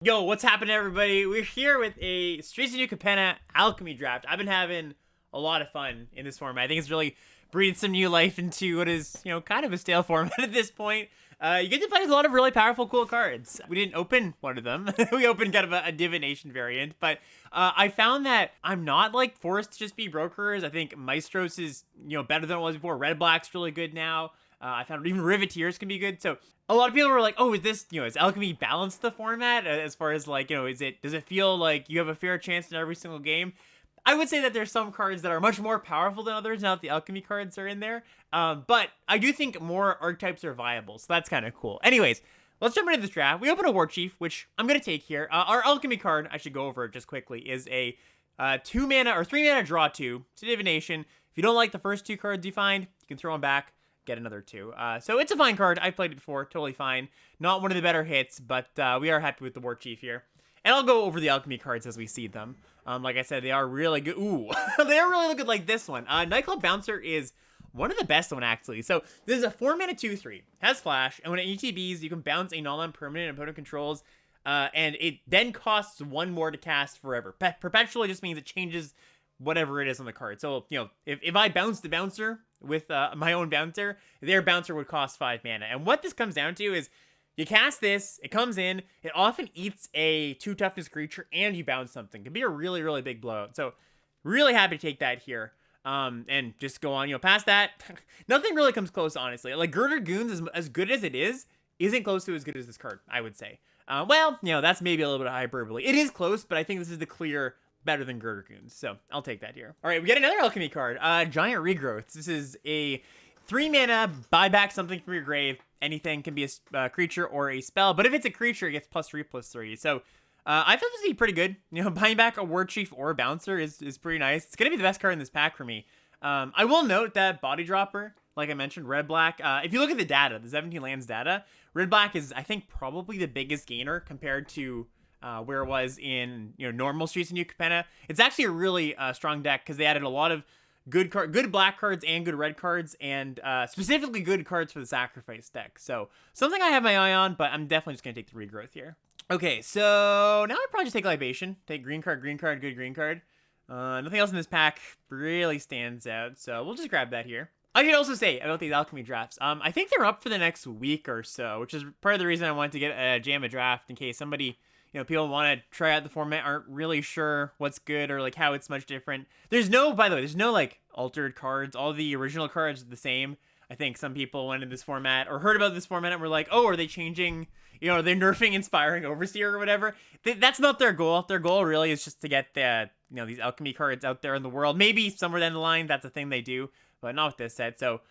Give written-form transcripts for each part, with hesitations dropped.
Yo, what's happening, everybody? We're here with a Streets of New Capenna Alchemy draft. I've been having a lot of fun in this format. I think it's really breathed some new life into what is, kind of a stale format at this point. You get to play with a lot of really powerful, cool cards. We didn't open one of them. We opened kind of a divination variant, but I found that I'm not like forced to just be brokers. I think Maestros is, better than it was before. Red-Black's really good now. I found even Riveteers can be good. So a lot of people were like, oh, is this, is Alchemy balanced the format as far as like, does it feel like you have a fair chance in every single game? I would say that there's some cards that are much more powerful than others now that the Alchemy cards are in there. But I do think more archetypes are viable, so that's kind of cool. Anyways, let's jump into this draft. We open a War Chief, which I'm going to take here. Our Alchemy card, I should go over it just quickly, is a 2 mana or 3 mana draw 2. It's a divination. If you don't like the first 2 cards you find, you can throw them back. Get another 2. So it's a fine card. I've played it before. Totally fine. Not one of the better hits, but we are happy with the War Chief here. And I'll go over the Alchemy cards as we see them. Like I said, they are really good. Ooh, they are really good like this one. Nightclub Bouncer is one of the best one, actually. So this is a 4 mana 2/3. Has flash, and when it ETBs, you can bounce a non-land permanent opponent controls, and it then costs 1 more to cast forever. Perpetually just means it changes whatever it is on the card. So, if I bounce the Bouncer with my own Bouncer, their Bouncer would cost 5 mana. And what this comes down to is you cast this, it comes in, it often eats a 2 toughness creature, and you bounce something. It can be a really, really big blowout. So, really happy to take that here. And just go on, past that. Nothing really comes close, honestly. Like, Girder Goons, as good as it is, isn't close to as good as this card, I would say. Well, that's maybe a little bit of hyperbole. It is close, but I think this is the clear better than Girder Goons, so I'll take that here. All right, we get another Alchemy card, Giant Regrowth. This is a 3 mana, buy back something from your grave. Anything can be a creature or a spell, but if it's a creature, it gets +3/+3. So I thought this would be pretty good. Buying back a War Chief or a Bouncer is pretty nice. It's gonna be the best card in this pack for me. I will note that Body Dropper, like I mentioned, Red-Black, if you look at the data, the 17 lands data, Red-Black is, I think, probably the biggest gainer compared to where it was in normal Streets of New Capenna. It's actually a really strong deck because they added a lot of good black cards and good red cards, and specifically good cards for the sacrifice deck. So something I have my eye on, but I'm definitely just gonna take the Regrowth here. Okay, so now I probably just take Libation, take green card, good green card. Nothing else in this pack really stands out, so we'll just grab that here. I should also say about these Alchemy drafts, I think they're up for the next week or so, which is part of the reason I wanted to get a JAMA draft in case somebody, people want to try out the format, aren't really sure what's good or like how it's much different. By the way, there's no like altered cards. All the original cards are the same. I think some people went in this format or heard about this format and were like, oh, are they changing, are they nerfing Inspiring Overseer or whatever? That's not their goal. Their goal really is just to get the, these Alchemy cards out there in the world. Maybe somewhere down the line, that's a thing they do, but not with this set. So,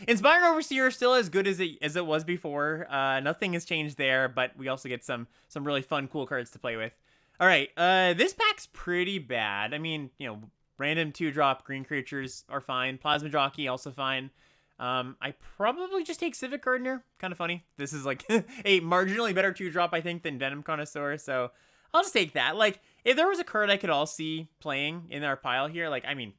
Inspiring Overseer is still as good as it was before. Nothing has changed there, but we also get some really fun, cool cards to play with. All right, this pack's pretty bad. I mean, random 2-drop green creatures are fine. Plasma Jockey also fine. I probably just take Civic Gardener. Kind of funny. This is like a marginally better 2-drop, I think, than Venom Connoisseur. So I'll just take that. Like, if there was a card I could all see playing in our pile here, like, I mean,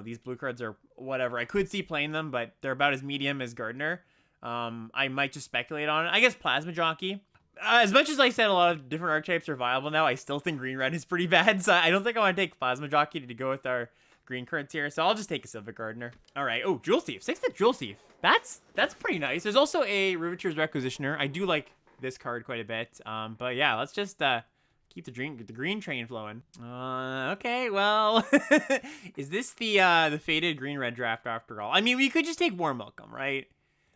these blue cards are whatever. I could see playing them, but they're about as medium as Gardener. I might just speculate on it. I guess Plasma Jockey. As much as I said a lot of different archetypes are viable now, I still think green-red is pretty bad. So I don't think I want to take Plasma Jockey to go with our green cards here. So I'll just take a Civic Gardener. All right. Oh, Jewel Thief. 6th Jewel Thief. That's pretty nice. There's also a Riveteers Requisitioner. I do like this card quite a bit. But yeah, let's just keep the green train flowing. Okay, well, is this the faded green-red draft after all? I mean, we could just take Warm Welcome, right?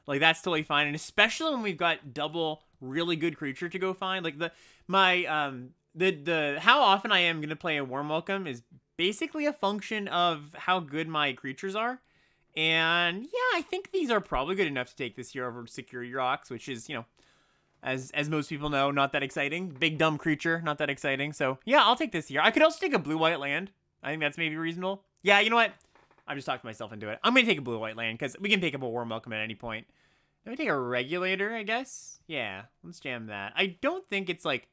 Like, that's totally fine, and especially when we've got double really good creature to go find. Like, how often I am gonna play a Warm Welcome is basically a function of how good my creatures are. And yeah, I think these are probably good enough to take this here over Security Rocks, which is, as most people know, not that exciting. Big dumb creature, not that exciting. So yeah, I'll take this here. I could also take a blue-white land. I think that's maybe reasonable. Yeah, you know what? I've just talked myself into it. I'm going to take a blue-white land because we can pick up a Warm Welcome at any point. Let me take a Regulator, I guess. Yeah, let's jam that. I don't think it's like,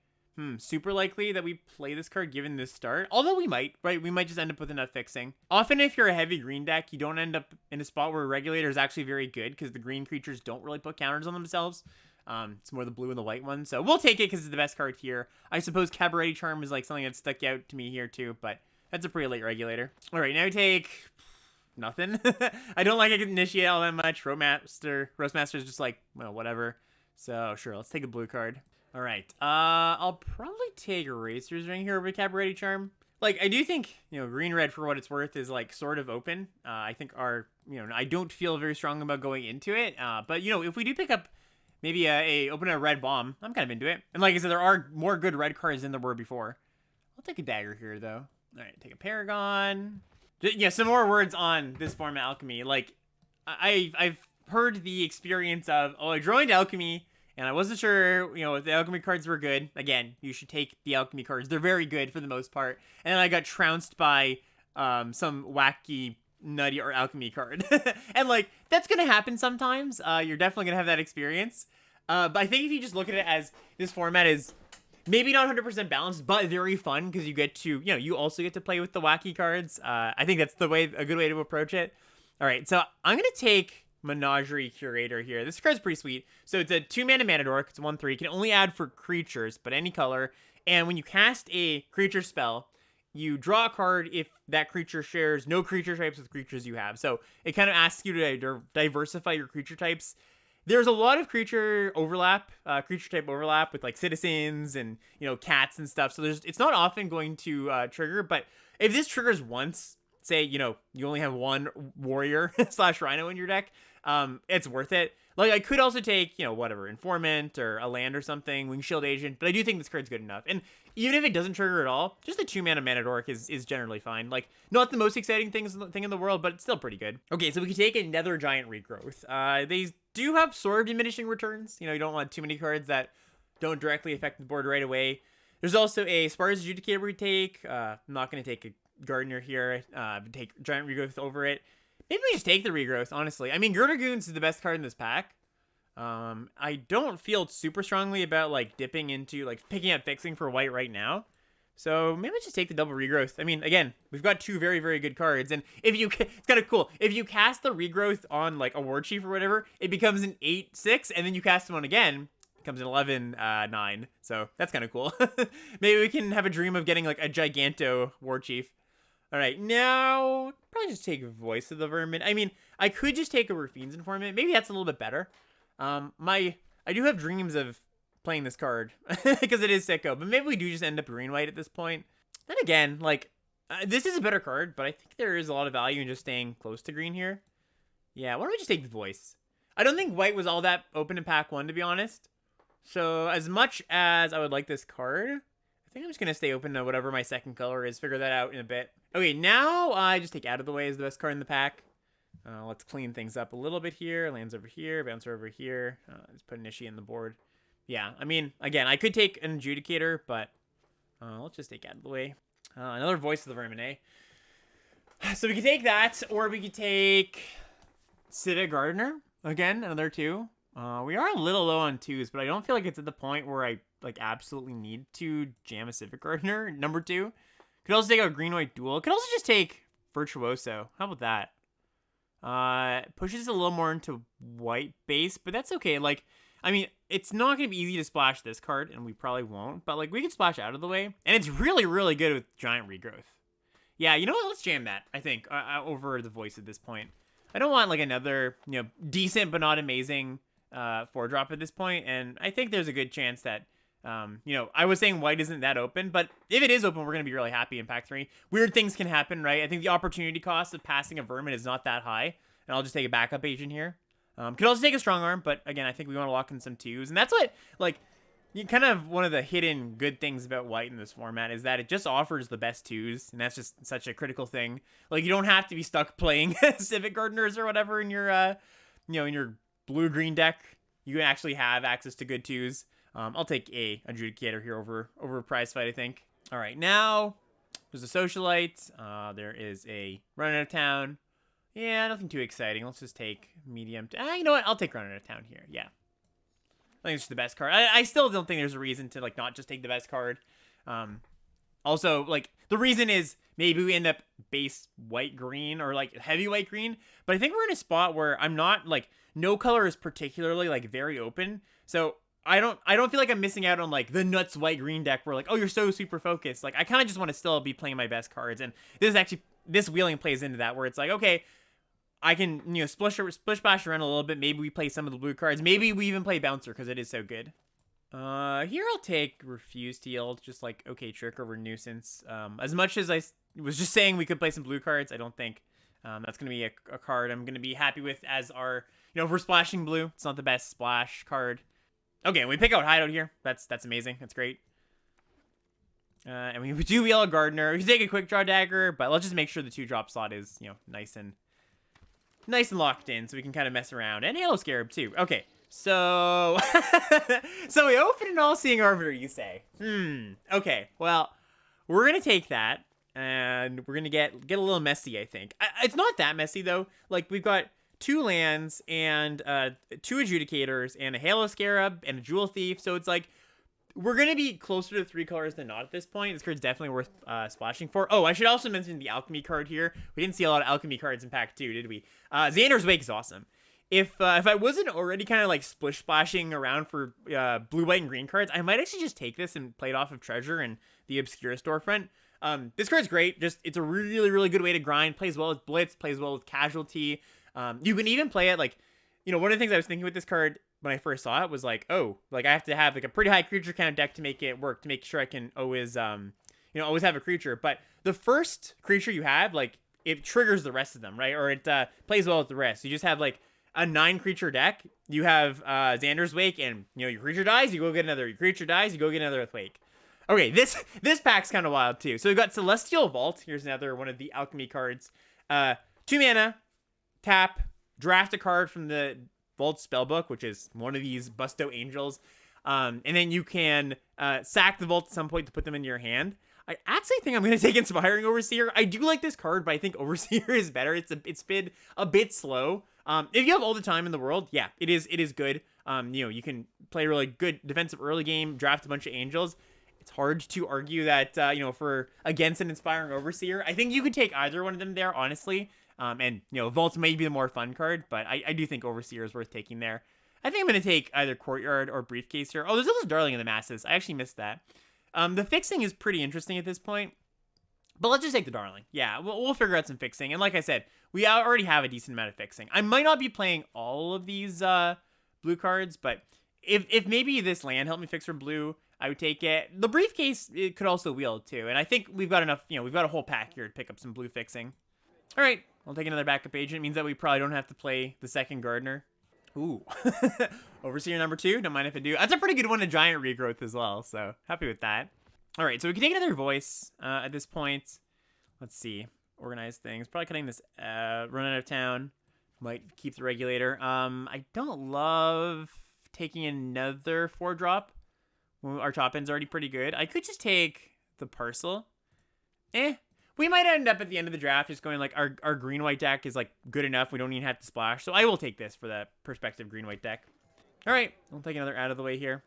super likely that we play this card given this start. Although we might, right? We might just end up with enough fixing. Often if you're a heavy green deck, you don't end up in a spot where Regulator is actually very good because the green creatures don't really put counters on themselves. It's more the blue and the white one. So we'll take it because it's the best card here. I suppose Cabaret Charm is like something that stuck out to me here too, but that's a pretty late regulator. All right, now we take nothing. I don't like Initiate all that much. Roastmaster is just like, well, whatever. So sure, let's take a blue card. All right, I'll probably take Eraser's Ring here over Cabaret Charm. Like, I do think, green-red, for what it's worth, is, like, sort of open. I think I don't feel very strong about going into it. But, if we do pick up maybe open a red bomb, I'm kind of into it. And like I said, there are more good red cards than there were before. I'll take a dagger here, though. All right, take a Paragon. Yeah, some more words on this form of Alchemy. Like, I've heard the experience of, I joined Alchemy, and I wasn't sure, if the Alchemy cards were good. Again, you should take the Alchemy cards. They're very good for the most part. And then I got trounced by some wacky, nutty or Alchemy card. And, like, that's going to happen sometimes. You're definitely going to have that experience. But I think if you just look at it as this format is maybe not 100% balanced, but very fun because you get to, you also get to play with the wacky cards. I think that's a good way to approach it. All right, so I'm going to take Menagerie Curator here. This card's pretty sweet. So it's a 2-mana mana dork. It's 1/3. Can only add for creatures, but any color. And when you cast a creature spell, you draw a card if that creature shares no creature types with creatures you have. So it kind of asks you to diversify your creature types. There's a lot of creature type overlap with like citizens and cats and stuff. So it's not often going to trigger. But if this triggers once, say you only have one warrior / rhino in your deck, it's worth it. Like, I could also take, whatever, Informant or a land or something, Wing Shield Agent, but I do think this card's good enough. And even if it doesn't trigger at all, just the 2-mana mana dork is generally fine. Like, not the most exciting thing in the world, but it's still pretty good. Okay, so we can take a Nether Giant Regrowth. They do have sort of diminishing returns. You don't want too many cards that don't directly affect the board right away. There's also a Spar's Adjudicator we take. I'm not going to take a Gardener here. Take Giant Regrowth over it. Maybe we just take the Regrowth, honestly. I mean, Girdergoons is the best card in this pack. I don't feel super strongly about, like, dipping into, like, picking up Fixing for white right now. So maybe just take the double Regrowth. I mean, again, we've got two very, very good cards. And it's kind of cool. If you cast the Regrowth on, like, a War Chief or whatever, it becomes an 8/6, and then you cast one again, it becomes an 11/9. So that's kind of cool. Maybe we can have a dream of getting, like, a Giganto War Chief. All right, now probably just take Voice of the Vermin. I mean, I could just take a Rafine's Informant. Maybe that's a little bit better. I do have dreams of playing this card because it is sicko, but maybe we do just end up green-white at this point. Then again, like, this is a better card, but I think there is a lot of value in just staying close to green here. Yeah, why don't we just take the Voice? I don't think white was all that open in pack 1, to be honest. So as much as I would like this card, I think I'm just going to stay open to whatever my second color is. Figure that out in a bit. Okay, now I just take Out of the Way as the best card in the pack. Let's clean things up a little bit here. Lands over here, bouncer over here. Let's put Nishi in the board. Yeah, I mean, again, I could take an Adjudicator, but let's just take Out of the Way. Another Voice of the Vermin, eh? So we could take that, or we could take Civic Gardener. Again, another 2. We are a little low on 2s, but I don't feel like it's at the point where I absolutely need to jam a Civic Gardener. Number 2. Could also take a green-white duel. Could also just take Virtuoso. How about that? Pushes a little more into white base, but that's okay. Like, I mean, it's not going to be easy to splash this card, and we probably won't, but, like, we can splash Out of the Way, and it's really, really good with Giant Regrowth. Yeah, you know what? Let's jam that, I think, over the Voice at this point. I don't want, like, another, decent but not amazing 4-drop at this point, and I think there's a good chance that, I was saying white isn't that open, but if it is open, we're going to be really happy in pack 3. Weird things can happen, right? I think the opportunity cost of passing a Vermin is not that high, and I'll just take a backup agent here. Could also take a Strong Arm, but again, I think we want to lock in some 2s, and that's what, like, kind of one of the hidden good things about white in this format is that it just offers the best 2s, and that's just such a critical thing. Like, you don't have to be stuck playing Civic Gardeners or whatever in your, in your blue-green deck. You can actually have access to good 2s. I'll take a Adjudicator here over a prize fight, I think. All right, now there's a Socialite. There is a Run Out of Town. Yeah, nothing too exciting. Let's just take medium. You know what? I'll take Run Out of Town here. Yeah. I think it's just the best card. I still don't think there's a reason to, like, not just take the best card. Also, like, the reason is maybe we end up base white-green or, like, heavy white-green. But I think we're in a spot where I'm not, like, no color is particularly, like, very open. So I don't feel like I'm missing out on, like, the nuts white-green deck where, like, oh, you're so super focused. Like, I kind of just want to still be playing my best cards. And this wheeling plays into that where it's like, okay, I can, you know, splish bash around a little bit. Maybe we play some of the blue cards. Maybe we even play Bouncer because it is so good. Here I'll take Refuse to Yield, just like okay trick over Nuisance. As much as I was just saying we could play some blue cards, I don't think that's gonna be a card I'm gonna be happy with as our, you know, if we're splashing blue, it's not the best splash card. Okay, we pick out Hideout here. That's amazing. That's great. And we do Yellow Gardener. We can take a Quick Draw Dagger, but let's just make sure the 2-drop slot is, you know, nice and locked in, so we can kind of mess around. And Halo Scarab too. Okay. So, so we open an All-Seeing Arbiter, you say? Okay, well, we're going to take that, and we're going to get a little messy, I think. It's not that messy, though. Like, we've got 2 lands, and 2 Adjudicators, and a Halo Scarab, and a Jewel Thief, so it's like, we're going to be closer to 3 colors than not at this point. This card's definitely worth splashing for. Oh, I should also mention the Alchemy card here. We didn't see a lot of Alchemy cards in Pack 2, did we? Xander's Wake is awesome. If I wasn't already kind of like splashing around for blue, white, and green cards, I might actually just take this and play it off of Treasure and the Obscura storefront. This card's great. Just it's a really, really good way to grind. Plays well with Blitz. Plays well with Casualty. You can even play it like, you know, one of the things I was thinking with this card when I first saw it was like, oh, like I have to have like a pretty high creature count deck to make it work, to make sure I can always, you know, always have a creature. But the first creature you have, like, it triggers the rest of them, right? Or it plays well with the rest. You just have like a 9-creature deck. You have Xander's Wake, and you know your creature dies, you go get another. Your creature dies, you go get another with Wake. Okay, this pack's kind of wild too. So we've got Celestial Vault. Here's another one of the Alchemy cards. 2 mana, tap, draft a card from the Vault spellbook, which is one of these Busto Angels, and then you can sack the Vault at some point to put them into your hand. I actually think I'm going to take Inspiring Overseer. I do like this card, but I think Overseer is better. It's been a bit slow. If you have all the time in the world, yeah, it is good. You know, you can play really good defensive early game, draft a bunch of Angels. It's hard to argue that, you know, for against an Inspiring Overseer. I think you could take either one of them there, honestly. And, you know, Vault's may be the more fun card, but I do think Overseer is worth taking there. I think I'm going to take either Courtyard or Briefcase here. Oh, there's also Darling in the Masses. I actually missed that. The fixing is pretty interesting at this point. But let's just take the Darling. Yeah, we'll figure out some fixing. And like I said, we already have a decent amount of fixing. I might not be playing all of these blue cards, but if maybe this land helped me fix for blue, I would take it. The Briefcase, it could also wield too. And I think we've got enough, you know, we've got a whole pack here to pick up some blue fixing. All right, I'll take another backup agent. It means that we probably don't have to play the second Gardener. Ooh. Overseer number 2, don't mind if I do. That's a pretty good one to Giant Regrowth as well, so happy with that. All right, so we can take another Voice at this point. Let's see. Organize things. Probably cutting this Run Out of Town. Might keep the Regulator. I don't love taking another 4-drop. Our top end's already pretty good. I could just take the Parcel. We might end up at the end of the draft just going like our green-white deck is like good enough. We don't even have to splash. So I will take this for the Perspective green-white deck. All right, I'll take another out of the way here.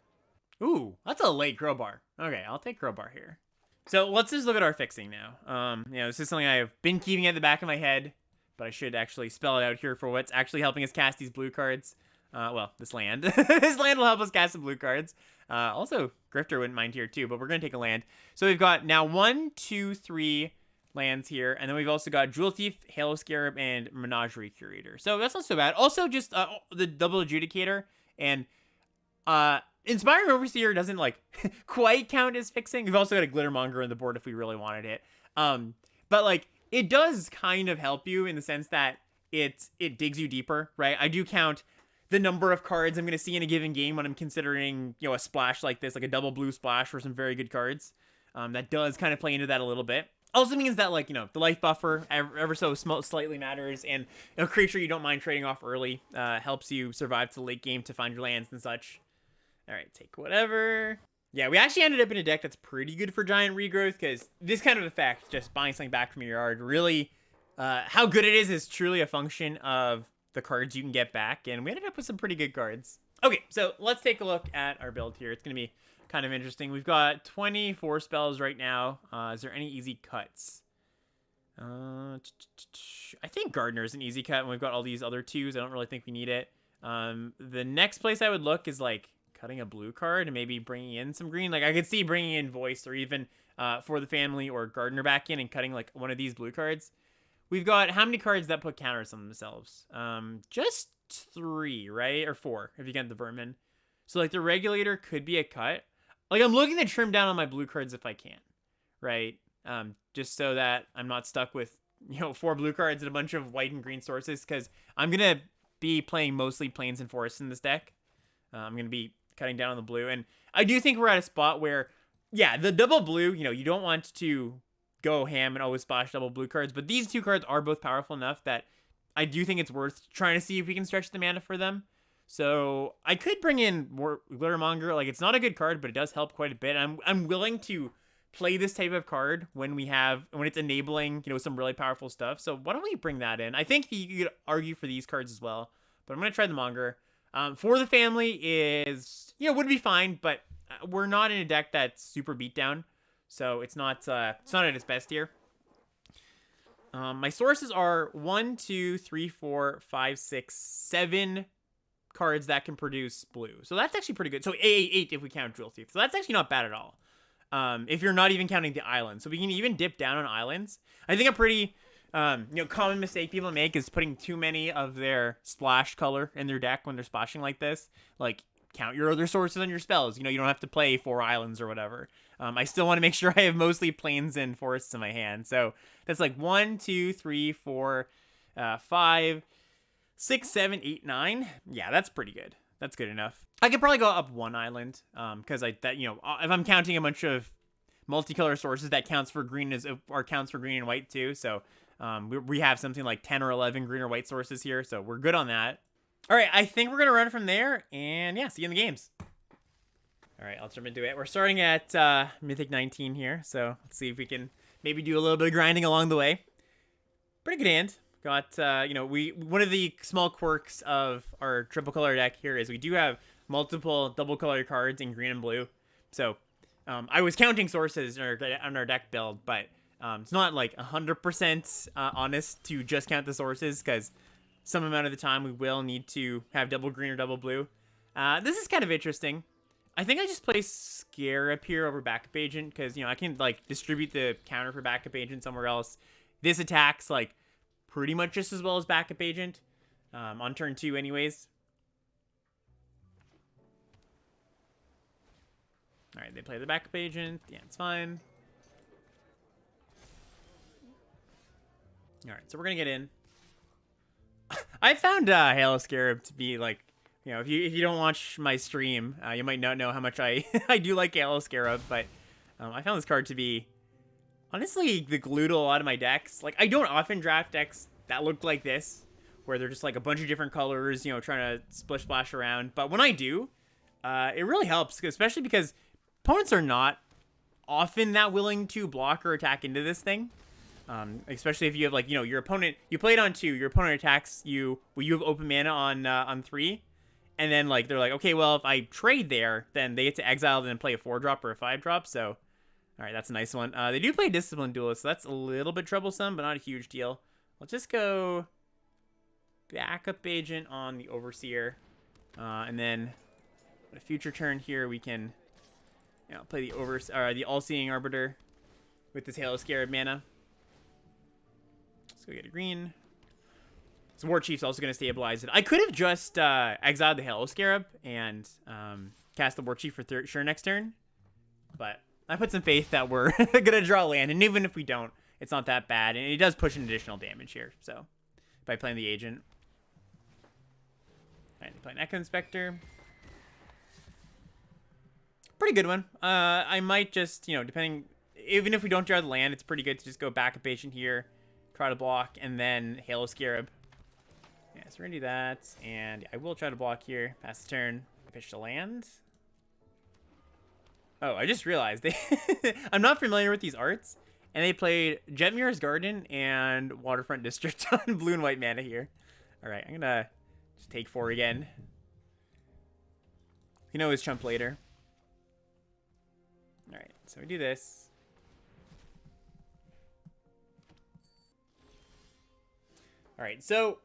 Ooh, that's a late Crowbar. Okay, I'll take Crowbar here. So let's just look at our fixing now. You know, this is something I've been keeping at the back of my head, but I should actually spell it out here for what's actually helping us cast these blue cards. Well, this land. This land will help us cast some blue cards. Also, Grifter wouldn't mind here too, but we're going to take a land. So we've got now 1, 2, 3 lands here, and then we've also got Jewel Thief, Halo Scarab, and Menagerie Curator. So that's not so bad. Also, just the double Adjudicator, and Inspiring Overseer doesn't like quite count as fixing. We've also got a Glittermonger on the board if we really wanted it. But like it does kind of help you in the sense that it digs you deeper, right? I do count the number of cards I'm going to see in a given game when I'm considering, you know, a splash like this, like a double blue splash for some very good cards. That does kind of play into that a little bit. Also means that, like, you know, the life buffer ever so slightly matters, and a creature you don't mind trading off early helps you survive to the late game to find your lands and such. All right, take whatever. Yeah, we actually ended up in a deck that's pretty good for Giant Regrowth, because this kind of effect, just buying something back from your yard, really, how good it is truly a function of the cards you can get back, and we ended up with some pretty good cards. Okay, so let's take a look at our build here. It's going to be kind of interesting. We've got 24 spells right now. Is there any easy cuts? I think Gardener is an easy cut, and we've got all these other 2s. I don't really think we need it. The next place I would look is like cutting a blue card and maybe bringing in some green. Like I could see bringing in Voice or even For the Family or Gardener back in and cutting like one of these blue cards. We've got how many cards that put counters on themselves? Just 3, right? Or 4 if you get the Vermin. So like the Regulator could be a cut. Like I'm looking to trim down on my blue cards if I can, right? Just so that I'm not stuck with, 4 blue cards and a bunch of white and green sources, because I'm going to be playing mostly plains and forests in this deck. I'm going to be cutting down on the blue. And I do think we're at a spot where, yeah, the double blue, you don't want to go ham and always splash double blue cards. But these 2 cards are both powerful enough that I do think it's worth trying to see if we can stretch the mana for them. So I could bring in more Glittermonger. Like, it's not a good card, but it does help quite a bit. I'm willing to play this type of card when it's enabling, some really powerful stuff. So why don't we bring that in? I think you could argue for these cards as well, but I'm going to try the Monger. For the Family is, would be fine, but we're not in a deck that's super beatdown. So it's not at its best here. My sources are 1, 2, 3, 4, 5, 6, 7 cards that can produce blue. So that's actually pretty good. So 8 if we count Jewel Thief. So that's actually not bad at all. If you're not even counting the islands. So we can even dip down on islands. I think a pretty, common mistake people make is putting too many of their splash color in their deck when they're splashing like this. Like, count your other sources on your spells. You don't have to play 4 islands or whatever. I still want to make sure I have mostly plains and forests in my hand. So that's like 1, 2, 3, 4, 5, 6, 7, 8, 9. Yeah, that's pretty good. That's good enough. I could probably go up 1 island, because if I'm counting a bunch of multicolor sources, that counts for green counts for green and white too. So we have something like 10 or 11 green or white sources here, so we're good on that. All right, I think we're gonna run from there, and yeah, see you in the games. All right, I'll jump into it. We're starting at Mythic 19 here, so let's see if we can maybe do a little bit of grinding along the way. Pretty good hand. Got, one of the small quirks of our triple color deck here is we do have multiple double color cards in green and blue. So, I was counting sources on our deck build, but it's not like 100% honest to just count the sources, because some amount of the time we will need to have double green or double blue. This is kind of interesting. I think I just play Scarab here over Backup Agent, because, I can, like, distribute the counter for Backup Agent somewhere else. This attacks, like, pretty much just as well as Backup Agent on turn 2 anyways. All right, they play the Backup Agent. Yeah, it's fine. All right, so we're going to get in. I found Halo Scarab to be, like, if you don't watch my stream, you might not know how much I do like Halo Scarab, but I found this card to be, honestly, the glue to a lot of my decks. Like, I don't often draft decks that look like this, where they're just like a bunch of different colors, trying to splash around. But when I do, it really helps, especially because opponents are not often that willing to block or attack into this thing. Especially if you have, like, your opponent, you play it on 2, your opponent attacks you, well, you have open mana on 3. And then, like, they're like, okay, well, if I trade there, then they get to exile and then play a 4-drop or a 5-drop. So, all right, that's a nice one. They do play Discipline Duelist, so that's a little bit troublesome, but not a huge deal. Let's just go Backup Agent on the Overseer. And then a future turn here, we can play the All-Seeing Arbiter with this Halo Scarab mana. Let's go get a green. So War Chief's also going to stabilize it. I could have just exiled the Halo Scarab and cast the War Chief for sure next turn. But I put some faith that we're going to draw land. And even if we don't, it's not that bad. And it does push an additional damage here. So by playing the Agent. All right, they play an Echo Inspector. Pretty good one. I might just, depending, even if we don't draw the land, it's pretty good to just go Backup Agent here, try to block, and then Halo Scarab. Yeah, so we're gonna do that, and I will try to block here, pass the turn, pitch to land. Oh, I just realized I'm not familiar with these arts, and they played Jetmir's Garden and Waterfront District on blue and white mana here. All right, I'm gonna just take 4 again. You can always chump later. so we do this. All right, so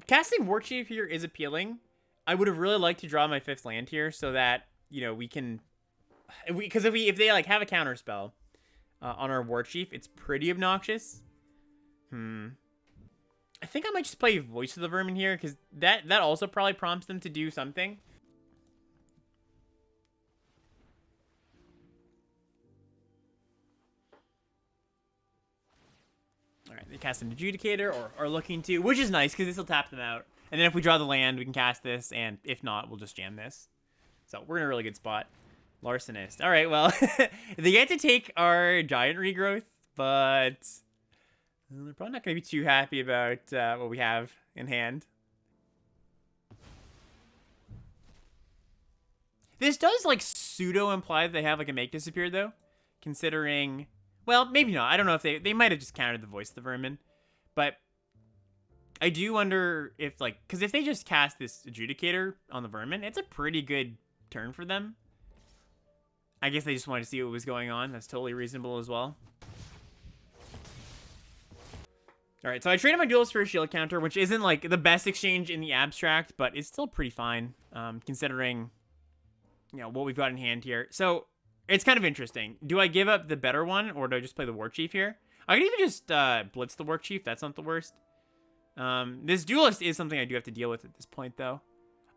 casting War Chief here is appealing. I would have really liked to draw my 5th land here so that, you know, we can... Because if they, like, have a counter spell on our War Chief, it's pretty obnoxious. I think I might just play Voice of the Vermin here, because that also probably prompts them to do something. Alright, they cast an Adjudicator, or are looking to, which is nice, because this will tap them out. And then if we draw the land, we can cast this, and if not, we'll just jam this. So we're in a really good spot. Larcenist. Alright, well, they get to take our Giant Regrowth, but they're probably not going to be too happy about what we have in hand. This does, like, pseudo-imply that they have, like, a Make Disappear, though. Considering... Well, maybe not. I don't know if they might have just countered the Voice of the Vermin. But I do wonder if, like... Because if they just cast this Adjudicator on the Vermin, it's a pretty good turn for them. I guess they just wanted to see what was going on. That's totally reasonable as well. Alright, so I traded my Duelist for a shield counter, which isn't, like, the best exchange in the abstract, but it's still pretty fine, considering, you know, what we've got in hand here. So, it's kind of interesting. Do I give up the better one, or do I just play the War Chief here? I could even just blitz the War Chief. That's not the worst. This Duelist is something I do have to deal with at this point, though.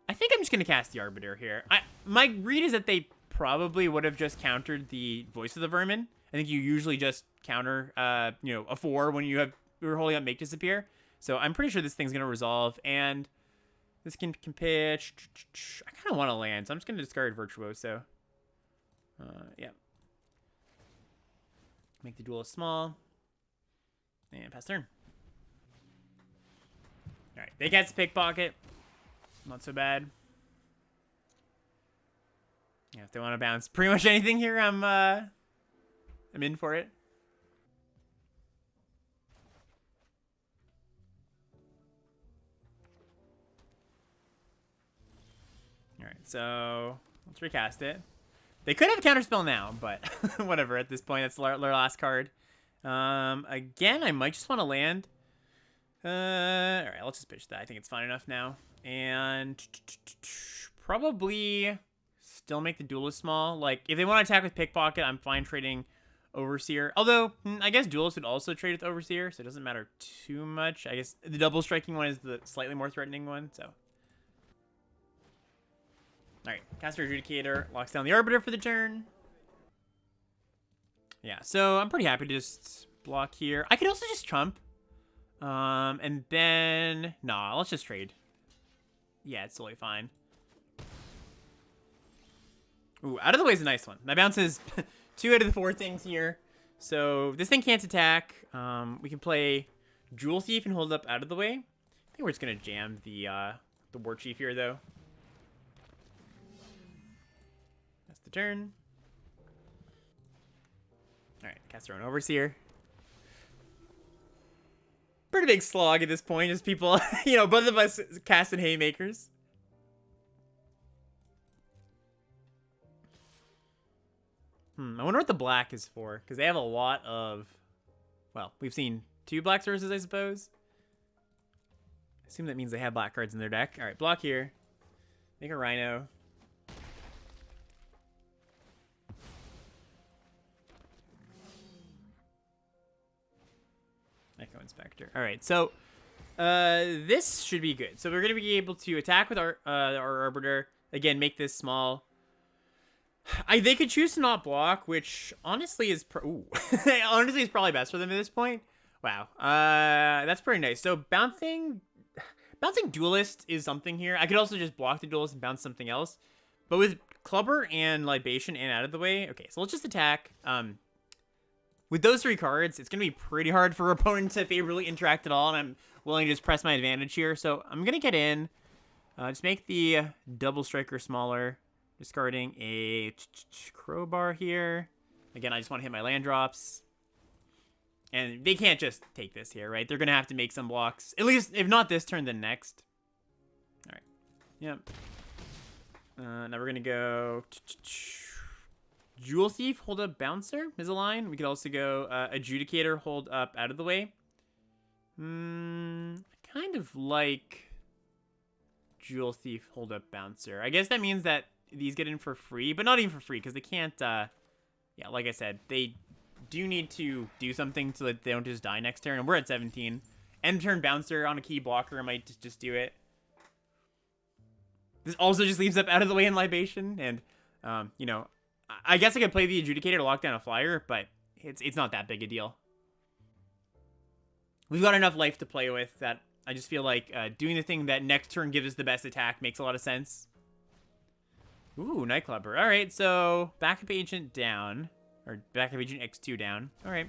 I think I'm just going to cast the Arbiter here. My read is that they probably would have just countered the Voice of the Vermin. I think you usually just counter, you know, a 4 when we're holding up Make Disappear. So I'm pretty sure this thing's going to resolve, and this can pitch. I kind of want to land, so I'm just going to discard Virtuoso. Yeah. Make the Duelist small. And pass turn. Alright, they cast Pickpocket. Not so bad. Yeah, if they want to bounce pretty much anything here, I'm in for it. Alright, so let's recast it. They could have a counterspell now, but whatever at this point. That's their last card. Again, I might just want to land. Alright, let's just pitch that. I think it's fine enough now. And probably still make the Duelist small. Like, if they want to attack with Pickpocket, I'm fine trading Overseer. Although, I guess Duelist would also trade with Overseer, so it doesn't matter too much. I guess the double striking one is the slightly more threatening one, so. Alright, Caster Adjudicator locks down the Arbiter for the turn. Yeah, so I'm pretty happy to just block here. I could also just Trump. And then... Nah, let's just trade. Yeah, it's totally fine. Ooh, out of the way is a nice one. My bounce is 2 out of the 4 things here. So this thing can't attack. We can play Jewel Thief and hold up out of the way. I think we're just going to jam the War Chief here, though. That's the turn. Alright, cast our own Overseer. Pretty big slog at this point, just people, you know, both of us casting haymakers. I wonder what the black is for, because they have a lot of, well, we've seen 2 black sources, I suppose. I assume that means they have black cards in their deck. Alright, block here. Make a Rhino. Echo Inspector. All right, so this should be good. So we're going to be able to attack with our Arbiter. Again, make this small. They could choose to not block, which honestly is honestly is probably best for them at this point. Wow, that's pretty nice. So bouncing Duelist is something here. I could also just block the Duelist and bounce something else. But with Clubber and Libation and out of the way, okay. So let's just attack. With those 3 cards, it's going to be pretty hard for opponents to favorably interact at all, and I'm willing to just press my advantage here. So I'm going to get in, just make the Double Striker smaller, discarding a Crowbar here. Again, I just want to hit my land drops. And they can't just take this here, right? They're going to have to make some blocks. At least, if not this turn, then next. All right. Yep. Now we're going to go Jewel Thief, hold up Bouncer is a line. We could also go Adjudicator, hold up out of the way. I kind of like Jewel Thief, hold up Bouncer. I guess that means that these get in for free, but not even for free because they can't, yeah, like I said, they do need to do something so that they don't just die next turn, and we're at 17. End turn Bouncer on a key blocker might just do it. This also just leaves up out of the way in Libation, and, you know, I guess I could play the Adjudicator to lock down a flyer, but it's not that big a deal. We've got enough life to play with that I just feel like doing the thing that next turn gives us the best attack makes a lot of sense. Ooh, Nightclubber. All right, so Backup Agent down, or Backup Agent X2 down. All right.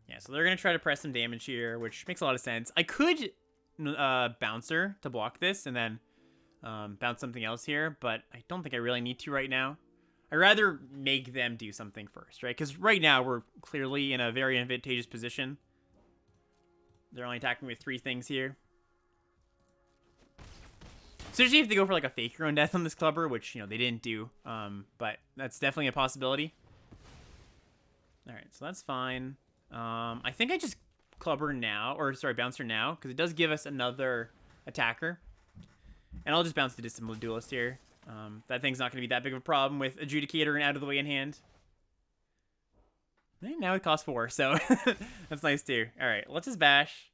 Yeah, so they're going to try to press some damage here, which makes a lot of sense. I could Bouncer to block this and then bounce something else here, but I don't think I really need to right now. I'd rather make them do something first, right? Because right now we're clearly in a very advantageous position. They're only attacking with 3 things here. So usually if they go for like a fake your own death on this clubber, which, you know, they didn't do, but that's definitely a possibility. All right, so that's fine. I think I just clubber now, or sorry, Bouncer now, because it does give us another attacker. And I'll just bounce the Distant Duelist here. That thing's not going to be that big of a problem with Adjudicator and out of the way in hand. And now it costs 4, so that's nice too. All right, let's just bash.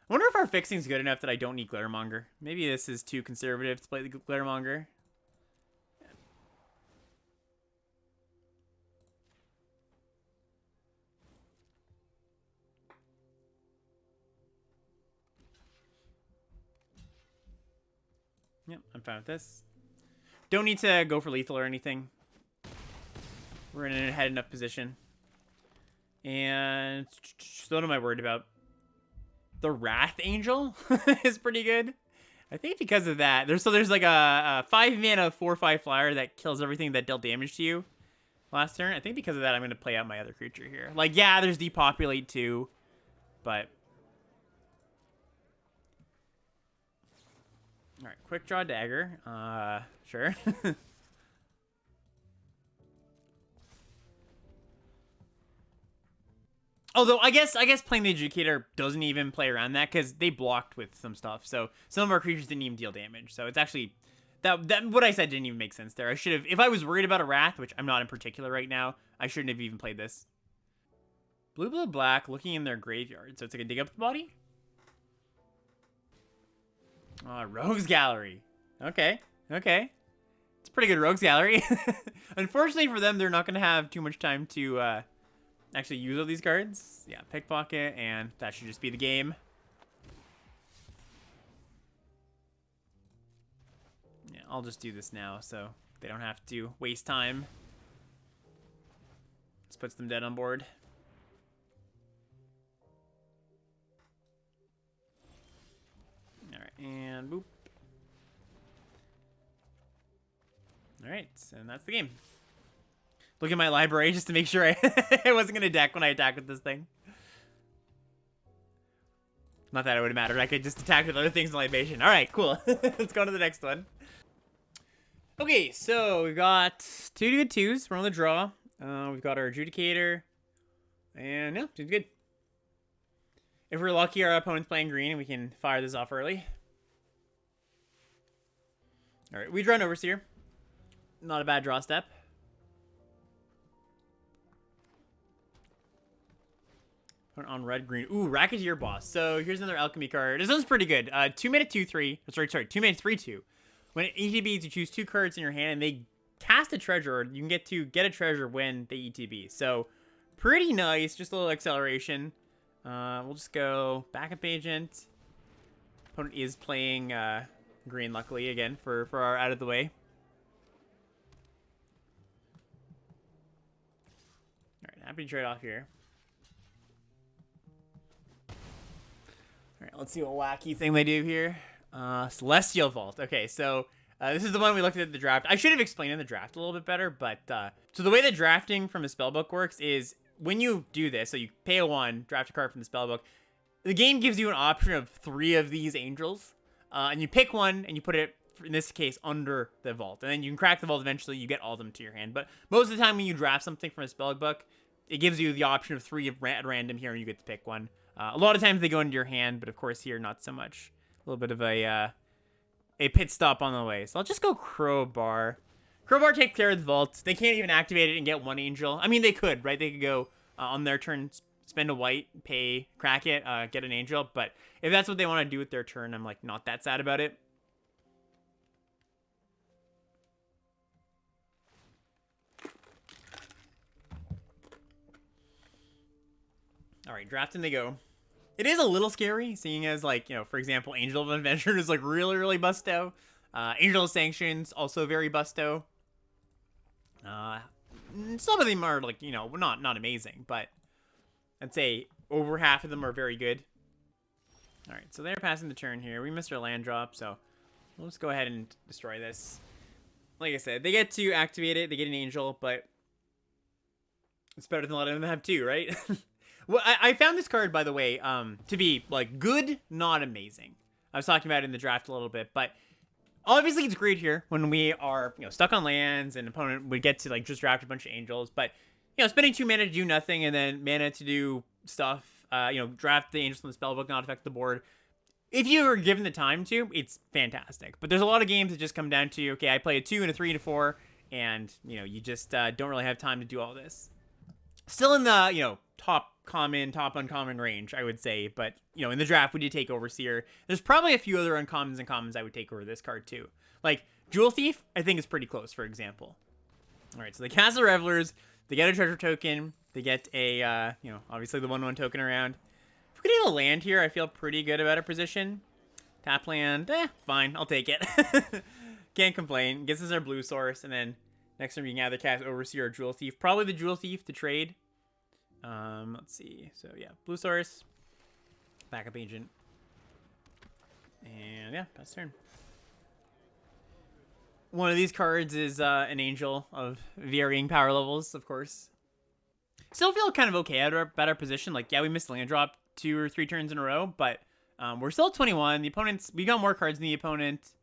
I wonder if our fixing's good enough that I don't need Glittermonger. Maybe this is too conservative to play the Glittermonger. Yep, I'm fine with this. Don't need to go for lethal or anything. We're in a head enough position. And so what am I worried about? The Wrath Angel is pretty good. I think because of that, there's like a 5 mana 4/5 flyer that kills everything that dealt damage to you last turn. I think because of that, I'm going to play out my other creature here. Like, yeah, there's Depopulate too, but all right, quick draw dagger. Sure. Although I guess playing the Adjudicator doesn't even play around that because they blocked with some stuff. So some of our creatures didn't even deal damage. So it's actually that what I said didn't even make sense there. I should have, if I was worried about a Wrath, which I'm not in particular right now, I shouldn't have even played this. Blue, black, looking in their graveyard. So it's like a dig up the body. Rogues Gallery. Okay. It's a pretty good Rogues Gallery. Unfortunately for them, they're not going to have too much time to actually use all these cards. Yeah, Pickpocket, and that should just be the game. Yeah, I'll just do this now so they don't have to waste time. This puts them dead on board. Alright, and boop. Alright, and that's the game. Look at my library just to make sure I wasn't going to deck when I attack with this thing. Not that it would have mattered. I could just attack with other things in Libation. Alright, cool. Let's go to the next one. Okay, so we've got 2 good 2s. We're on the draw. We've got our Adjudicator. And yeah, seems good. If we're lucky, our opponent's playing green and we can fire this off early. Alright, we draw an Overseer. Not a bad draw step. Put on red, green. Ooh, Racketeer Boss. So here's another Alchemy card. This one's pretty good. 2 mana 2/3. Sorry, 2 mana 3/2. When it ETBs, you choose 2 cards in your hand and they cast a treasure. You can get a treasure when they ETB. So pretty nice. Just a little acceleration. We'll just go Backup Agent. Opponent is playing green, luckily, again, for our out of the way. Alright, happy to trade off here. Alright, let's see what wacky thing they do here. Celestial Vault. Okay, so this is the one we looked at the draft. I should have explained in the draft a little bit better, but so the way that drafting from a spellbook works is when you do this, so you pay a 1, draft a card from the spellbook, the game gives you an option of 3 of these angels. and you pick one and you put it, in this case, under the vault. And then you can crack the vault eventually, you get all of them to your hand. But most of the time when you draft something from a spell book, it gives you the option of 3 at random here, and you get to pick one. A lot of times they go into your hand, but of course here, not so much. A little bit of a pit stop on the way. So I'll just go Crowbar. Crowbar takes care of the vault. They can't even activate it and get 1 angel. I mean, they could, right? They could go on their turn, spend a white, pay, crack it, get an angel. But if that's what they want to do with their turn, I'm like not that sad about it. All right, drafting they go. It is a little scary, seeing as, like, you know, for example, Angel of Adventure is, like, really, really busto. Angel of Sanctions, also very busto. Some of them are, like, you know, not amazing, but I'd say over half of them are very good. All right, so they're passing the turn here. We missed our land drop, so we'll just go ahead and destroy this. Like I said, they get to activate it. They get an angel, but it's better than letting them have 2, right? Well, I found this card, by the way, to be, like, good, not amazing. I was talking about it in the draft a little bit, but obviously it's great here when we are, you know, stuck on lands and opponent would get to, like, just draft a bunch of angels. But, you know, spending 2 mana to do nothing and then mana to do stuff, you know, draft the angels from the spellbook, not affect the board. If you are given the time to, it's fantastic. But there's a lot of games that just come down to, okay, I play a 2 and a 3 and a 4, and, you know, you just don't really have time to do all this. Still in the, you know, top common, top uncommon range, I would say. But, you know, in the draft, we did take Overseer. There's probably a few other uncommons and commons I would take over this card, too. Like, Jewel Thief, I think is pretty close, for example. All right, so they cast the Revelers. They get a treasure token. They get a, you know, obviously the 1/1 token around. If we get a land here, I feel pretty good about our position. Tap land, fine, I'll take it. Can't complain. Gets us our blue source, and then next turn we can either cast Overseer or Jewel Thief. Probably the Jewel Thief to trade. Let's see. So yeah, blue source, backup agent, and yeah, pass turn. One of these cards is an angel of varying power levels, of course. Still feel kind of okay at our position. Like, yeah, we missed land drop 2 or 3 turns in a row, but we're still at 21. The opponent's, we got more cards than the opponent.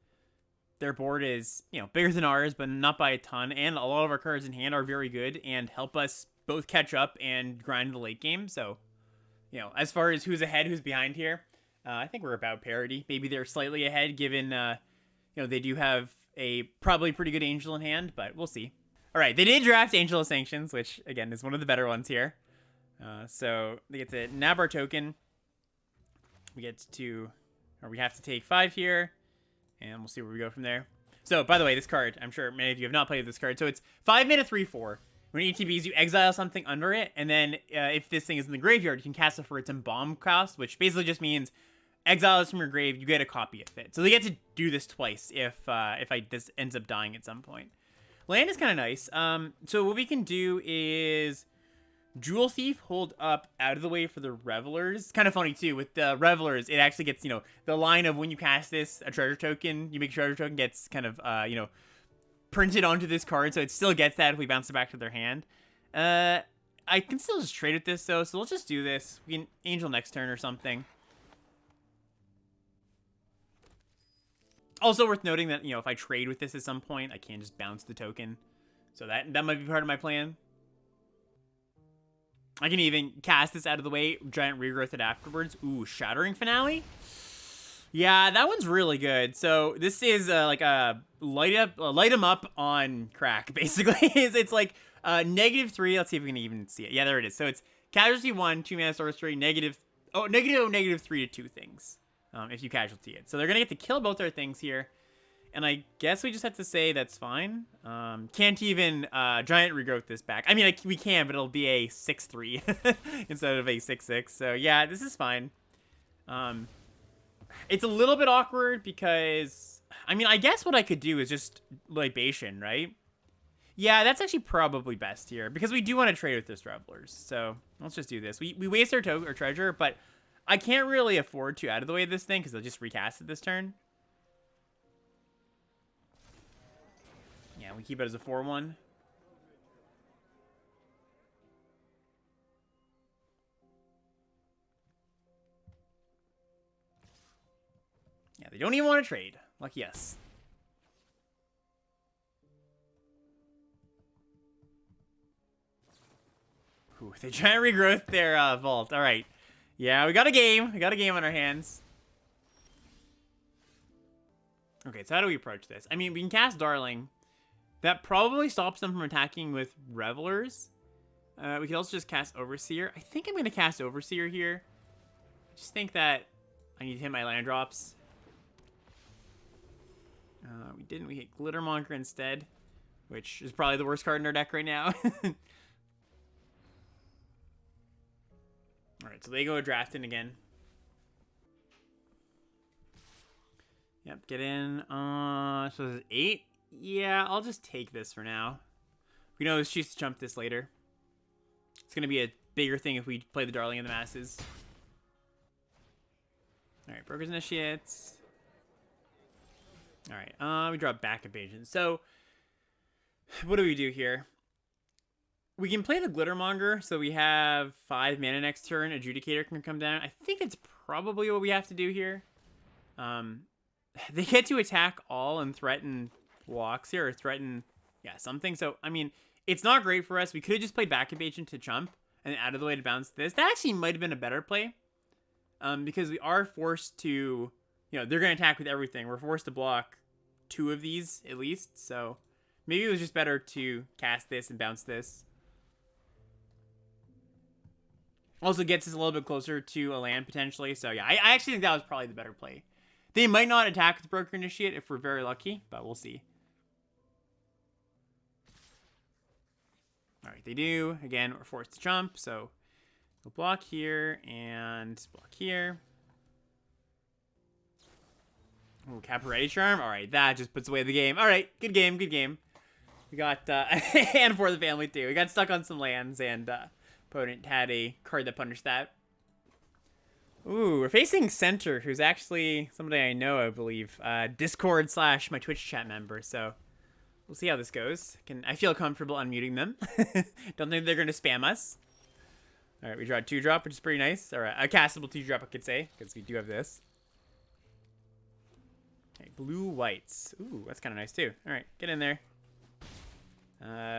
Their board is, you know, bigger than ours, but not by a ton, and a lot of our cards in hand are very good and help us both catch up and grind the late game. So, you know, as far as who's ahead, who's behind here, I think we're about parity. Maybe they're slightly ahead given, you know, they do have a probably pretty good angel in hand, but we'll see. All right, they did draft Angel of Sanctions, which, again, is one of the better ones here. So they get to nab our token. We get to, or we have to take 5 here, and we'll see where we go from there. So, by the way, this card, I'm sure many of you have not played this card. So it's 5 mana 3/4. When it ETBs, you exile something under it, and then if this thing is in the graveyard, you can cast it for its embalm cost, which basically just means exile this from your grave, you get a copy of it. So they get to do this twice if this ends up dying at some point. Land is kind of nice. So what we can do is Jewel Thief, hold up out of the way for the Revelers. It's kind of funny too, with the Revelers, it actually gets, you know, the line of when you cast this, a treasure token, you make a treasure token gets kind of, you know, printed onto this card, so it still gets that if we bounce it back to their hand. I can still just trade with this, though, so let's just do this. We can Angel next turn or something. Also worth noting that, you know, if I trade with this at some point, I can just bounce the token. So that might be part of my plan. I can even cast this out of the way, giant regrowth it afterwards. Ooh, Shattering Finale? Yeah, that one's really good. So this is like a light 'em up on crack, basically. It's like -3. Let's see if we can even see it. Yeah, there it is. So it's casualty 1, 2 mana sorcery, -3 to 2 things. If you casualty it. So they're gonna get to kill both our things here. And I guess we just have to say that's fine. Can't even giant regrowth this back. I mean, we can, but it'll be a 6/3 instead of a 6/6. So yeah, this is fine. It's a little bit awkward because, I mean, I guess what I could do is just Libation, right? Yeah, that's actually probably best here because we do want to trade with this Revelers. So let's just do this. We waste our treasure, but I can't really afford to out of the way of this thing because they'll just recast it this turn. Yeah, we keep it as a 4/1. Yeah, they we don't even want to trade. Lucky us. Ooh, they try to regrowth their vault. All right. Yeah, we got a game. We got a game on our hands. Okay, so how do we approach this? I mean, we can cast Darling. That probably stops them from attacking with Revelers. We could also just cast Overseer. I think I'm going to cast Overseer here. I just think that I need to hit my land drops. We didn't. We hit Glittermonger instead, which is probably the worst card in our deck right now. Alright, so they go drafting again. Yep, get in. So this is 8. Yeah, I'll just take this for now. We know choose to jump this later. It's going to be a bigger thing if we play the Darling in the Masses. Alright, Broker's Initiates. Alright, we drop Backup Agent. So, what do we do here? We can play the Glittermonger, so we have 5 mana next turn. Adjudicator can come down. I think that's probably what we have to do here. They get to attack all and threaten blocks here, or threaten, yeah, something. So, I mean, it's not great for us. We could have just played Backup Agent to chump and out of the way to bounce this. That actually might have been a better play, because we are forced to, you know, they're going to attack with everything. We're forced to block 2 of these, at least. So, maybe it was just better to cast this and bounce this. Also gets us a little bit closer to a land, potentially. So, yeah, I actually think that was probably the better play. They might not attack with Broker Initiate if we're very lucky, but we'll see. All right, they do. Again, we're forced to jump, so we'll block here and block here. Ooh, Caporetti Charm. All right, that just puts away the game. All right, good game, good game. We got, and for the family, too. We got stuck on some lands, and opponent had a card that punished that. Ooh, we're facing Center, who's actually somebody I know, I believe. Discord / my Twitch chat member, so we'll see how this goes. I feel comfortable unmuting them. Don't think they're going to spam us. All right, we draw a 2-drop, which is pretty nice. All right, a castable 2-drop, I could say, because we do have this. Okay, blue-whites. Ooh, that's kind of nice, too. All right, get in there.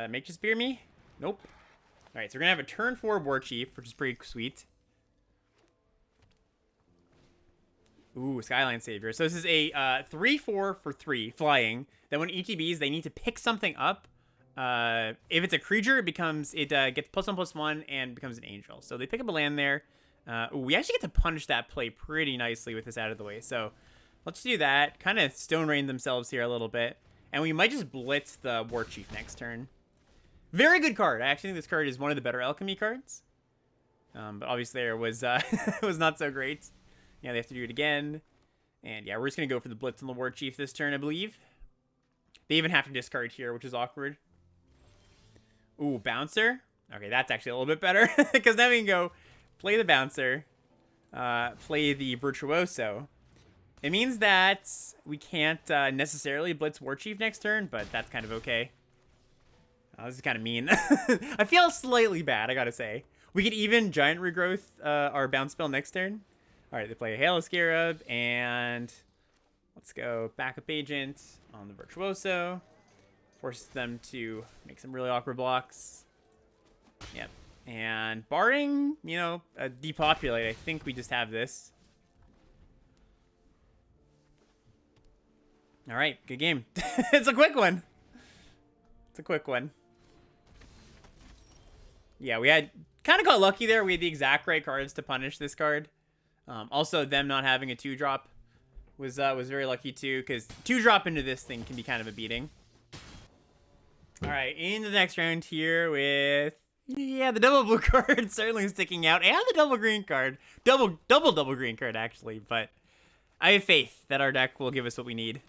Make you spear me? Nope. All right, so we're going to have a turn 4 War Chief, which is pretty sweet. Ooh, Skyline Savior. So this is a 3/4 for 3 flying. Then when ETBs, they need to pick something up. If it's a creature, it gets +1/+1 and becomes an angel. So they pick up a land there. Ooh, we actually get to punish that play pretty nicely with this out of the way. So let's do that. Kind of Stone Rain themselves here a little bit. And we might just blitz the War Chief next turn. Very good card. I actually think this card is one of the better Alchemy cards. But obviously there was was not so great. Yeah, they have to do it again. And yeah, we're just going to go for the blitz on the War Chief this turn, I believe. They even have to discard here, which is awkward. Ooh, Bouncer. Okay, that's actually a little bit better. Because now we can go play the Bouncer. Play the Virtuoso. It means that we can't necessarily blitz War Chief next turn, but that's kind of okay. Oh, this is kind of mean. I feel slightly bad, I gotta say. We could even Giant Regrowth our bounce spell next turn. All right, they play a Halo Scarab, and let's go Backup Agent on the Virtuoso. Forces them to make some really awkward blocks. Yep. And barring, you know, Depopulate, I think we just have this. All right, good game. It's a quick one. It's a quick one. Yeah, we had kind of got lucky there. We had the exact right cards to punish this card. Also, them not having a 2-drop was very lucky too, because 2-drop into this thing can be kind of a beating. All right, into the next round here with, yeah, the double blue card certainly sticking out, and the double green card, double green card actually. But I have faith that our deck will give us what we need.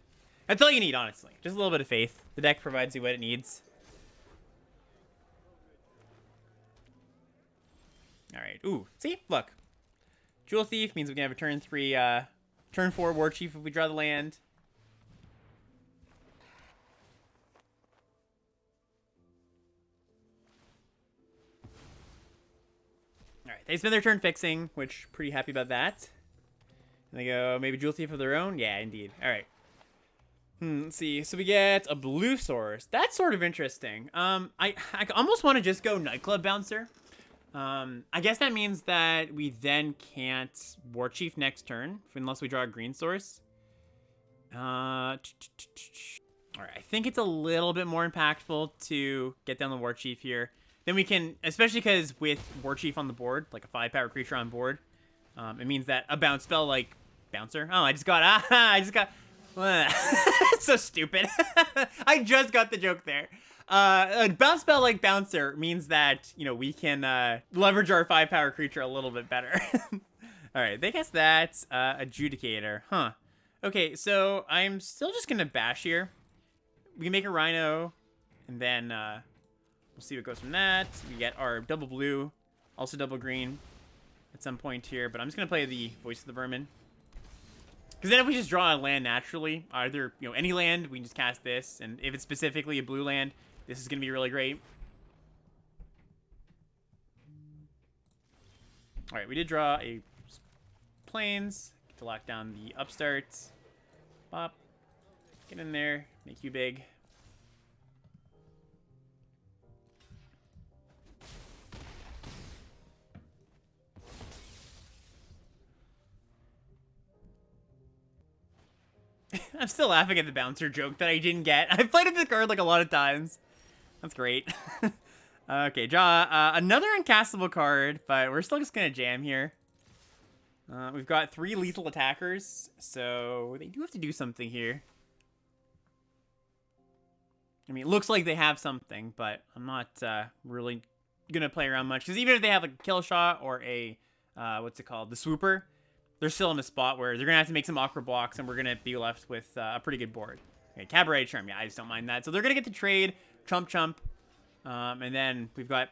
That's all you need, honestly. Just a little bit of faith. The deck provides you what it needs. All right. Ooh, see, look. Jewel Thief means we can have a turn 4 War Chief if we draw the land. All right, they spend their turn fixing, which pretty happy about that. And they go, maybe Jewel Thief of their own? Yeah, indeed. All right. Let's see. So we get a blue source. That's sort of interesting. I almost want to just go Nightclub Bouncer. I guess that means that we then can't War Chief next turn unless we draw a green source. All right, I think it's a little bit more impactful to get down the War Chief here. Then we can, especially because with War Chief on the board, like a 5-power creature on board, it means that a bounce spell like Bouncer. Oh, I just got. So stupid. I just got the joke there. A bounce spell like Bouncer means that, you know, we can leverage our 5-power creature a little bit better. All right, they guess that's Adjudicator. Huh. Okay, so I'm still just going to bash here. We can make a Rhino, and then we'll see what goes from that. We get our double blue, also double green at some point here, but I'm just going to play the Voice of the Vermin. Because then if we just draw a land naturally, either, you know, any land, we can just cast this, and if it's specifically a blue land, this is going to be really great. All right, we did draw a Plains to lock down the upstarts. Pop. Get in there. Make you big. I'm still laughing at the Bouncer joke that I didn't get. I've played with this card like a lot of times. That's great. Okay, draw another uncastable card, but we're still just going to jam here. We've got 3 lethal attackers, so they do have to do something here. I mean, it looks like they have something, but I'm not really going to play around much. Because even if they have like a kill shot or a, what's it called, the swooper, they're still in a spot where they're going to have to make some awkward blocks, and we're going to be left with a pretty good board. Okay, Cabaret Charm, yeah, I just don't mind that. So they're going to get the trade, Chump. And then we've got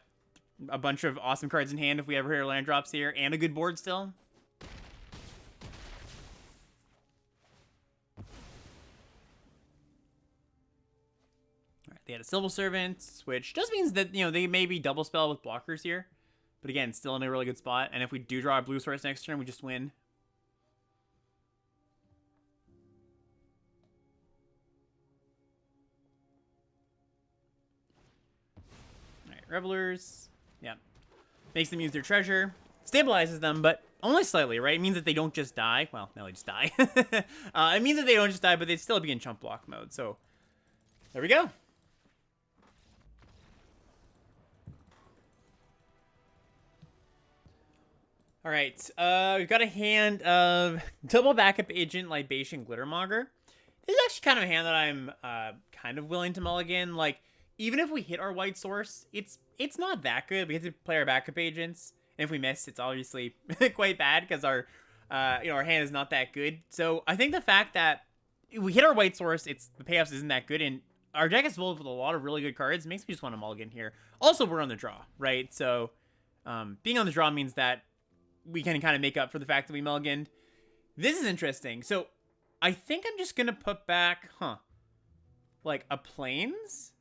a bunch of awesome cards in hand if we ever hit our land drops here, and a good board still. They had a Civil Servant, which just means that, you know, they may be double spell with blockers here. But again, still in a really good spot. And if we do draw a blue source next turn, we just win. Alright, Revelers. Yeah. Makes them use their treasure. Stabilizes them, but only slightly, right? It means that they don't just die. Well, no, they just die. It means that they don't just die, but they'd still be in chump block mode. So, there we go. All right, we've got a hand of double backup agent, Libation, Glittermonger. This is actually kind of a hand that I'm kind of willing to mulligan. Like, even if we hit our white source, it's not that good. We get to play our backup agents, and if we miss, it's obviously quite bad because our our hand is not that good. So I think the fact that if we hit our white source, the payoffs isn't that good, and our deck is full with a lot of really good cards. It makes me just want to mulligan here. Also, we're on the draw, right? So being on the draw means that we can kind of make up for the fact that we mulliganed. This is interesting. So I think I'm just going to put back, like a Plains.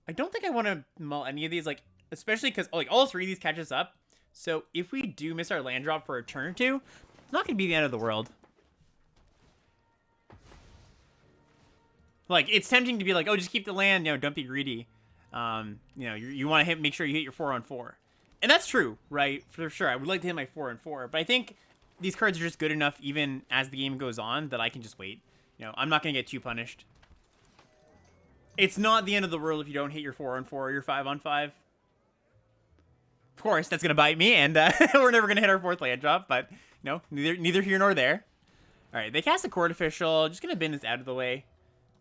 I don't think I want to mull any of these, like, especially because like all 3 of these catch us up. So if we do miss our land drop for a turn or 2, it's not going to be the end of the world. Like, it's tempting to be like, oh, just keep the land, don't be greedy. You want to make sure you hit your 4-on-4. And that's true, right? For sure. I would like to hit my 4-on-4, but I think these cards are just good enough even as the game goes on that I can just wait. I'm not going to get too punished. It's not the end of the world if you don't hit your 4-on-4 or your 5-on-5. Of course, that's going to bite me, and we're never going to hit our 4th land drop, but, neither here nor there. All right, they cast a Court Official. Just going to bin this out of the way.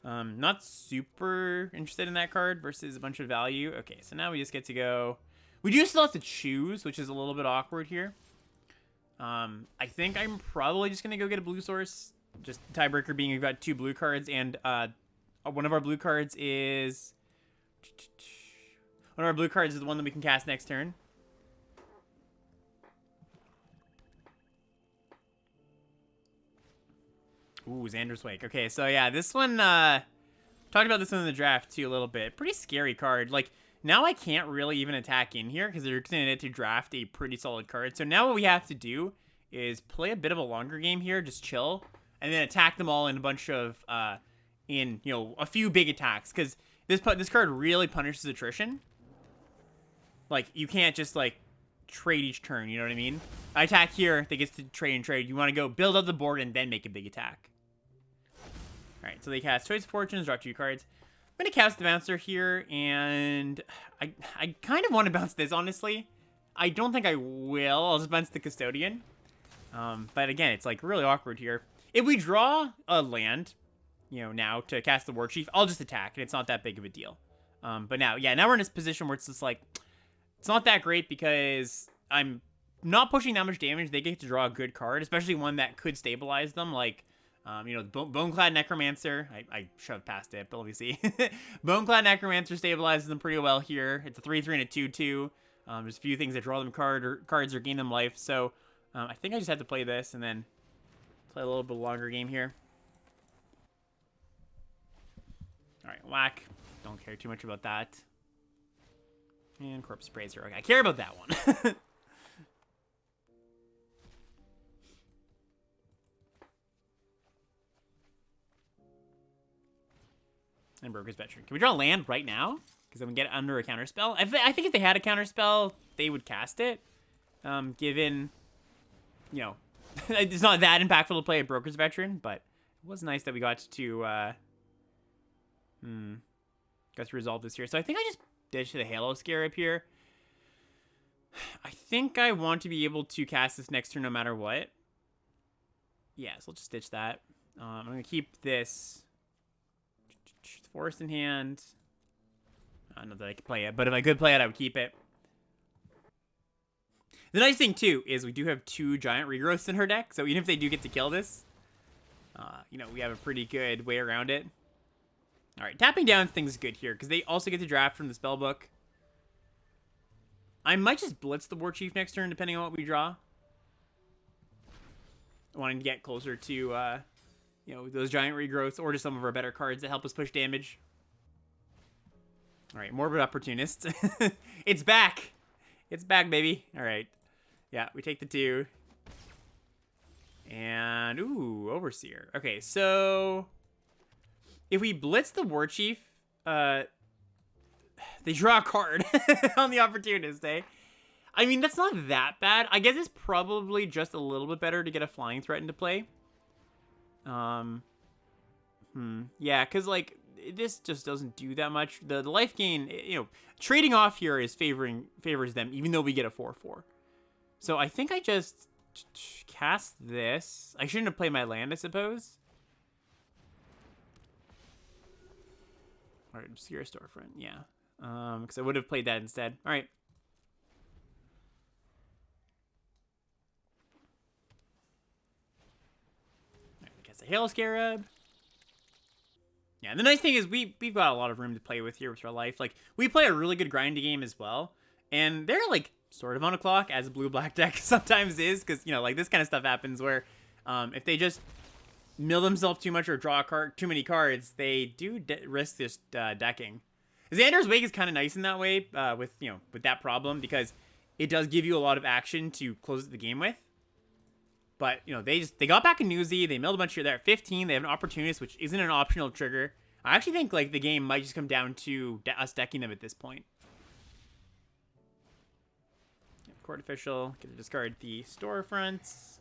Not super interested in that card versus a bunch of value. Okay, so now we just get to go. We do still have to choose, which is a little bit awkward here. I think I'm probably just going to go get a blue source. Just tiebreaker being we've got 2 blue cards, and one of our blue cards is... One of our blue cards is the one that we can cast next turn. Ooh, Xander's Wake. Okay, so yeah, this one, talked about this one in the draft too a little bit. Pretty scary card. Like, now I can't really even attack in here because they're going to draft a pretty solid card. So now what we have to do is play a bit of a longer game here, just chill, and then attack them all in a bunch of, you know, a few big attacks, because this card really punishes attrition. Like, you can't just, like, trade each turn, you know what I mean? I attack here, they get to trade and trade. You want to go build up the board and then make a big attack. Alright, so they cast Choice of Fortunes, draw 2 cards. I'm going to cast the Bouncer here, and I kind of want to bounce this, honestly. I don't think I will. I'll just bounce the Custodian. But again, it's, like, really awkward here. If we draw a land, you know, now to cast the War Chief, I'll just attack, and it's not that big of a deal. But now, yeah, now we're in this position where it's just, like, it's not that great because I'm not pushing that much damage. They get to draw a good card, especially one that could stabilize them, like, you know, Boneclad Necromancer. I shoved past it, but let me see. Boneclad Necromancer stabilizes them pretty well here. It's a 3/3 and a 2/2. There's a few things that draw them cards or gain them life. So I think I just have to play this and then play a little bit longer game here. All right, whack. Don't care too much about that. And Corpse Praiser. Okay, I care about that one. And Broker's Veteran. Can we draw land right now? Because then we get under a counterspell. I think if they had a counterspell, they would cast it. Given, you know, it's not that impactful to play a Broker's Veteran, but it was nice that we got to resolve this here. So I think I just ditch the Halo Scarab here. I think I want to be able to cast this next turn no matter what. Yeah, so we'll just ditch that. I'm going to keep this Forest in hand. I don't know that I could play it, but if I could play it, I would keep it. The nice thing, too, is we do have 2 giant regrowths in her deck, so even if they do get to kill this, you know, we have a pretty good way around it. All right, tapping down things is good here, because they also get to draft from the spellbook. I might just blitz the War Chief next turn, depending on what we draw. Wanting to get closer to, you know, those giant regrowths, or to some of our better cards that help us push damage. All right, Morbid Opportunist. It's back. It's back, baby. All right. Yeah, we take the 2. And, ooh, Overseer. Okay, so if we blitz the War Chief, they draw a card on the Opportunist, eh? I mean, that's not that bad. I guess it's probably just a little bit better to get a Flying Threat into play. Yeah, because, like, this just doesn't do that much. The life gain, you know, trading off here is favors them, even though we get a 4/4. So I think I just cast this. I shouldn't have played my land, I suppose. All right, Obscure Storefront, yeah. Because I would have played that instead. All right. I guess a Hail Scarab. Yeah, and the nice thing is we've got a lot of room to play with here with our life. Like, we play a really good grindy game as well. And they're, like, sort of on a clock, as a blue-black deck sometimes is. Because, you know, like, this kind of stuff happens where if they just mill themselves too much or draw too many cards, they do risk this decking. Xander's Wake is kind of nice in that way with that problem. Because it does give you a lot of action to close the game with. But, you know, they got back in Newsy. They milled a bunch of there at 15. They have an Opportunist, which isn't an optional trigger. I actually think, like, the game might just come down to us decking them at this point. Court Official. Get to discard the Storefronts.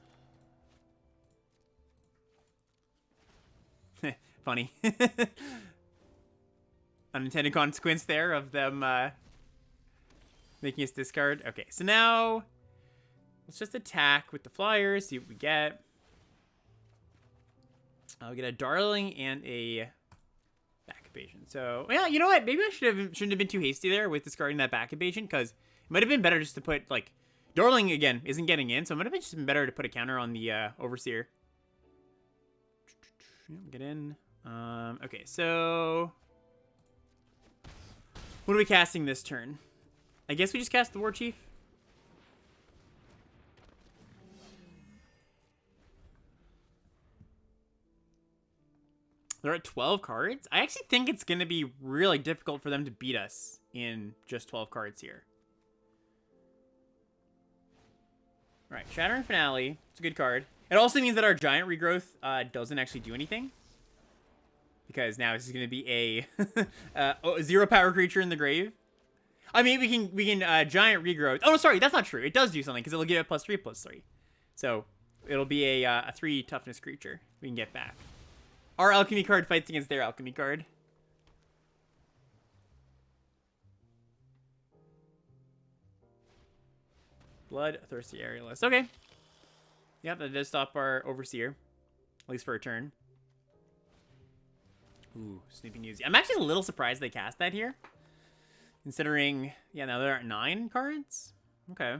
Funny. Unintended consequence there of them making us discard. Okay, so now let's just attack with the Flyers, see what we get. I'll get a Darling and a back evasion. So, yeah, you know what? Maybe I shouldn't have been too hasty there with discarding that back evasion, because it might have been better just to put, like, Darling, again, isn't getting in, so it might have been just been better to put a counter on the Overseer. Get in. Okay, so what are we casting this turn? I guess we just cast the War Chief. They're at 12 cards. I actually think it's going to be really difficult for them to beat us in just 12 cards here. All right, Shattering Finale. It's a good card. It also means that our giant regrowth doesn't actually do anything. Because now this is going to be a 0 power creature in the grave. I mean, we can giant regrowth. Oh, no, sorry, that's not true. It does do something because it'll give it +3/+3. So it'll be a 3 toughness creature we can get back. Our alchemy card fights against their alchemy card. Bloodthirsty Aerialist. Okay. Yep, that does stop our Overseer. At least for a turn. Ooh, Snoopy Newsy. I'm actually a little surprised they cast that here. Considering, yeah, now there are 9 cards? Okay.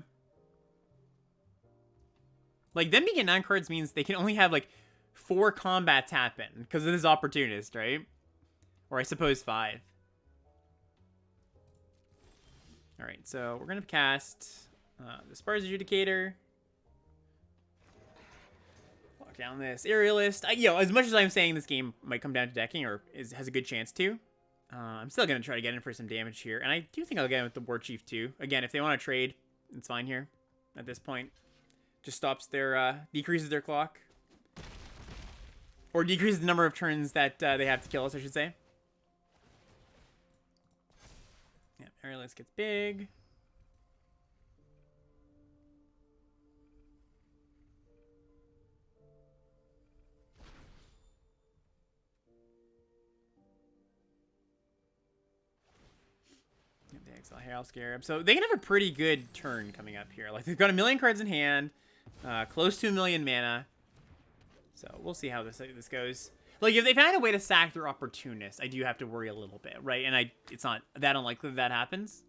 Like, them being 9 cards means they can only have, like, 4 combats happen. Because it is Opportunist, right? Or I suppose 5. Alright, so we're going to cast the Spars Adjudicator. Lock down this Aerialist. As much as I'm saying this game might come down to decking, or has a good chance to, I'm still going to try to get in for some damage here. And I do think I'll get in with the War Chief too. Again, if they want to trade, it's fine here at this point. Just stops their, decreases their clock. Or decreases the number of turns that they have to kill us, I should say. Yeah, Aerialist gets big. Exile Herald Scarab. So they can have a pretty good turn coming up here. Like, they've got 1 million cards in hand, close to 1 million mana. So we'll see how this goes. Like, if they find a way to sack their Opportunist, I do have to worry a little bit, right? And it's not that unlikely that happens.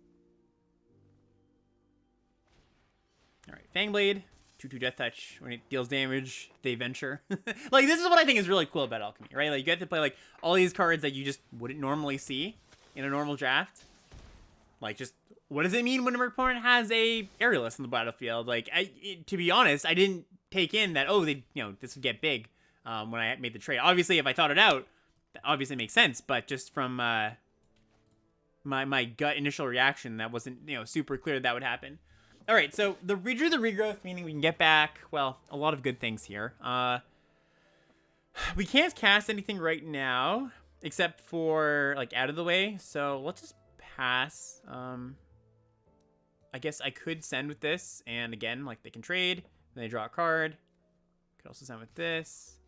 All right, Fangblade, 2/2 Death Touch. When it deals damage, they venture. Like, this is what I think is really cool about Alchemy, right? Like, you get to play, like, all these cards that you just wouldn't normally see in a normal draft. Like, just, what does it mean when an opponent has a Aerialist on the battlefield? Like, to be honest, I didn't take in that, oh, this would get big when I made the trade. Obviously, if I thought it out, that obviously makes sense. But just from my gut initial reaction, that wasn't, super clear that would happen. All right, so the regrowth, meaning we can get back, well, a lot of good things here. We can't cast anything right now, except for, like, out of the way. So let's just pass. I guess I could send with this, and again, like, they can trade, then they draw a card. Could also send with this.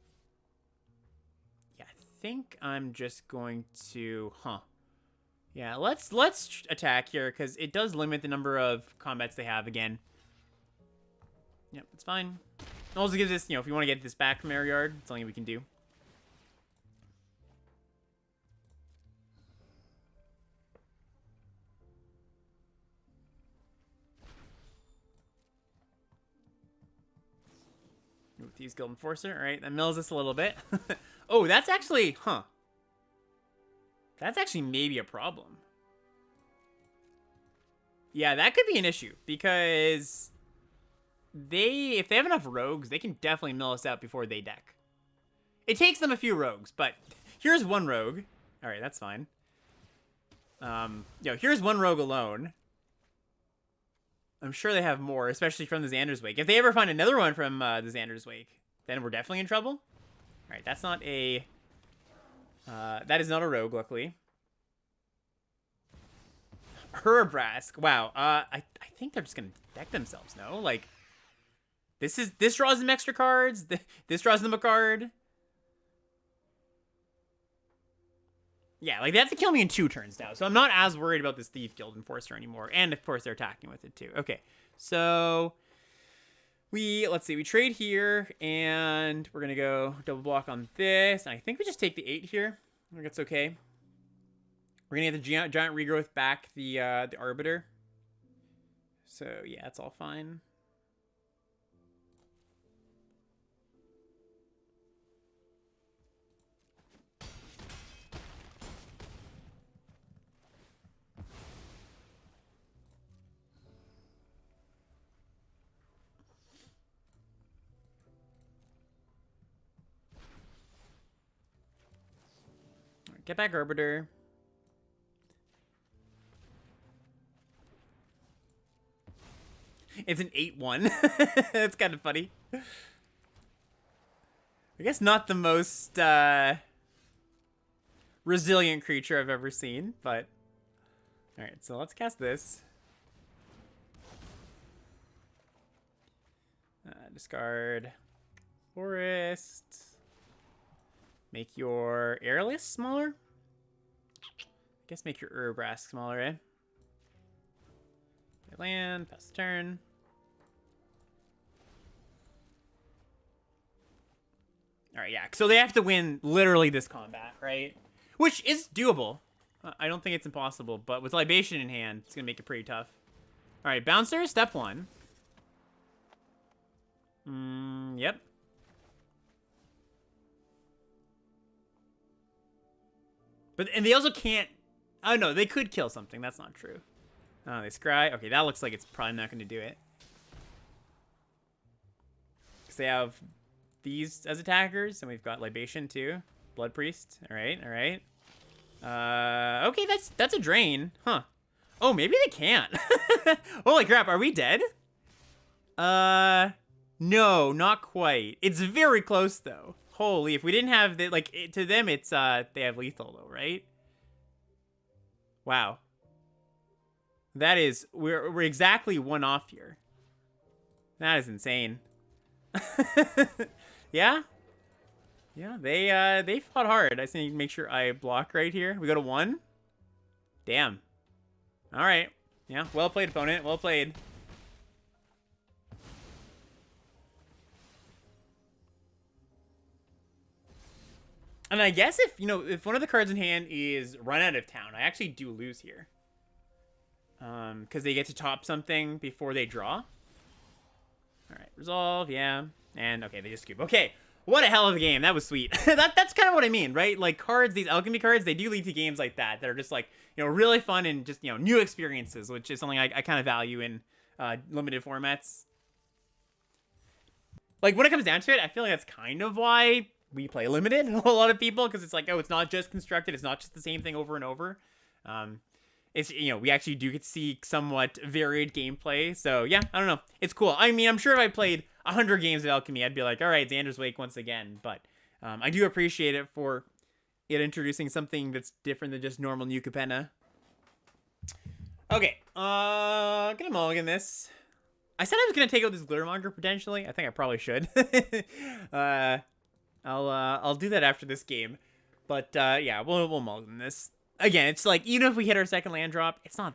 Yeah, I think I'm just going to, yeah, let's attack here, because it does limit the number of combats they have again. Yep, it's fine. It also gives us, if you want to get this back from air yard, it's something we can do. With Thieves Guild Enforcer. All right, that mills us a little bit. Oh, that's actually, that's actually maybe a problem. Yeah, that could be an issue, because if they have enough rogues, they can definitely mill us out before they deck. It takes them a few rogues, but here's 1 rogue. All right, that's fine. Here's 1 rogue alone. I'm sure they have more, especially from the Xander's Wake. If they ever find another one from the Xander's Wake, then we're definitely in trouble. All right, that's not a... that is not a rogue, luckily. Hurabrask. Wow. I think they're just going to deck themselves, no? Like, this draws them extra cards. This draws them a card. Yeah, like, they have to kill me in 2 turns now. So I'm not as worried about this Thief Guild Enforcer anymore. And, of course, they're attacking with it, too. Okay, so let's see. We trade here, and we're going to go double block on this. And I think we just take the 8 here. I think that's okay. We're going to get the giant regrowth back the Arbiter. So, yeah, it's all fine. Get back Arbiter. It's an 8-1. That's kind of funny. I guess not the most resilient creature I've ever seen, but... Alright, so let's cast this. Discard Forest. Make your Airless smaller. I guess make your Urabrask smaller, eh? Land, pass the turn. Alright, yeah. So they have to win literally this combat, right? Which is doable. I don't think it's impossible, but with Libation in hand, it's going to make it pretty tough. Alright, Bouncer, step 1. Yep. And they also can't... Oh, no, they could kill something. That's not true. Oh, they scry. Okay, that looks like it's probably not going to do it. Because they have these as attackers, and we've got Libation too. Blood Priest. Alright, alright. Okay, that's a drain. Huh. Oh, maybe they can't. Holy crap, are we dead? No, not quite. It's very close, though. Holy, if we didn't have the, like, to them, it's, they have lethal, though, right? Wow. That is, we're exactly 1 off here. That is insane. Yeah? Yeah, they fought hard. I just need to make sure I block right here. We go to 1. Damn. All right. Yeah, well played, opponent. Well played. And I guess if, you know, if one of the cards in hand is Run Out of Town, I actually do lose here. Because they get to top something before they draw. All right, resolve, yeah. And, okay, they just scoop. Okay, what a hell of a game. That was sweet. That's kind of what I mean, right? Like, cards, these alchemy cards, they do lead to games like that are just, like, you know, really fun and just, you know, new experiences, which is something I kind of value in limited formats. Like, when it comes down to it, I feel like that's kind of why we play limited, a lot of people, because it's like, oh, it's not just constructed, it's not just the same thing over and over. It's, you know, we actually do get to see somewhat varied gameplay, so yeah, I don't know, it's cool. I mean, I'm sure if I played 100 games of Alchemy, I'd be like, all right, Xander's Wake once again, but I do appreciate it for it introducing something that's different than just normal new Capenna. Okay, gonna mulligan this. I said I was gonna take out this Glittermonger potentially. I think I probably should. I'll do that after this game, but yeah, we'll mulligan this. Again, it's like, even if we hit our second land drop, it's not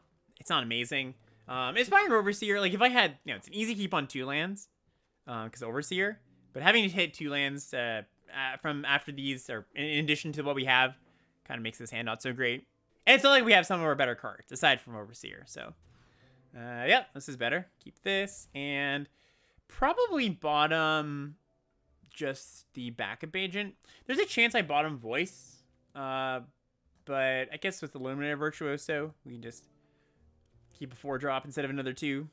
amazing. Inspiring Overseer, like if I had, you know, it's an easy keep on 2 lands, because Overseer, but having to hit 2 lands from after these, or in addition to what we have, kind of makes this hand not so great. And it's not like we have some of our better cards aside from Overseer, so yeah, this is better. Keep this, and probably bottom just the backup agent. There's a chance I bottom Voice, but I guess with the Illuminator Virtuoso, we can just keep a 4-drop instead of another 2.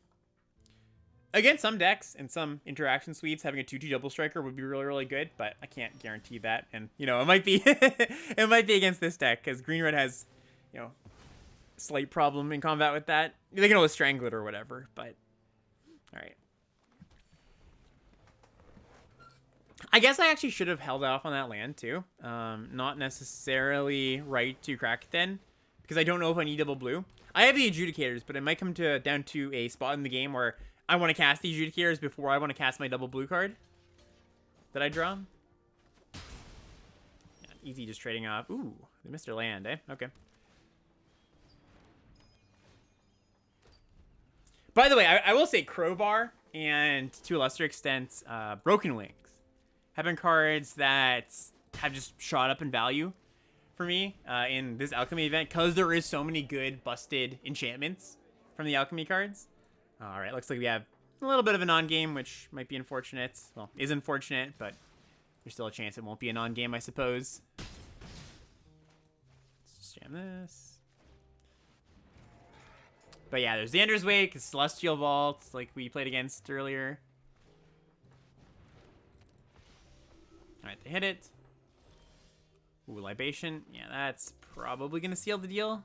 Against some decks and some interaction suites, having a 2/2 double striker would be really, really good, but I can't guarantee that. And, you know, it might be it might be against this deck, because green-red has, you know, slight problem in combat with that. They can always strangle it or whatever, but alright. I guess I actually should have held off on that land too. Not necessarily right to crack it then, because I don't know if I need double blue. I have the Adjudicators, but it might come down to a spot in the game where I want to cast the Adjudicators before I want to cast my double blue card that I draw. Yeah, easy just trading off. Ooh, they missed their land, eh? Okay. By the way, I will say Crowbar and, to a lesser extent, Broken Wings have been cards that have just shot up in value for me in this Alchemy event, because there is so many good busted enchantments from the Alchemy cards. All right, looks like we have a little bit of a non-game, which might be unfortunate. Well, is unfortunate, but there's still a chance it won't be a non-game, I suppose. Let's just jam this. But yeah, there's Xander's Wake, Celestial Vault, like we played against earlier. Alright, they hit it. Ooh, Libation. Yeah, that's probably going to seal the deal.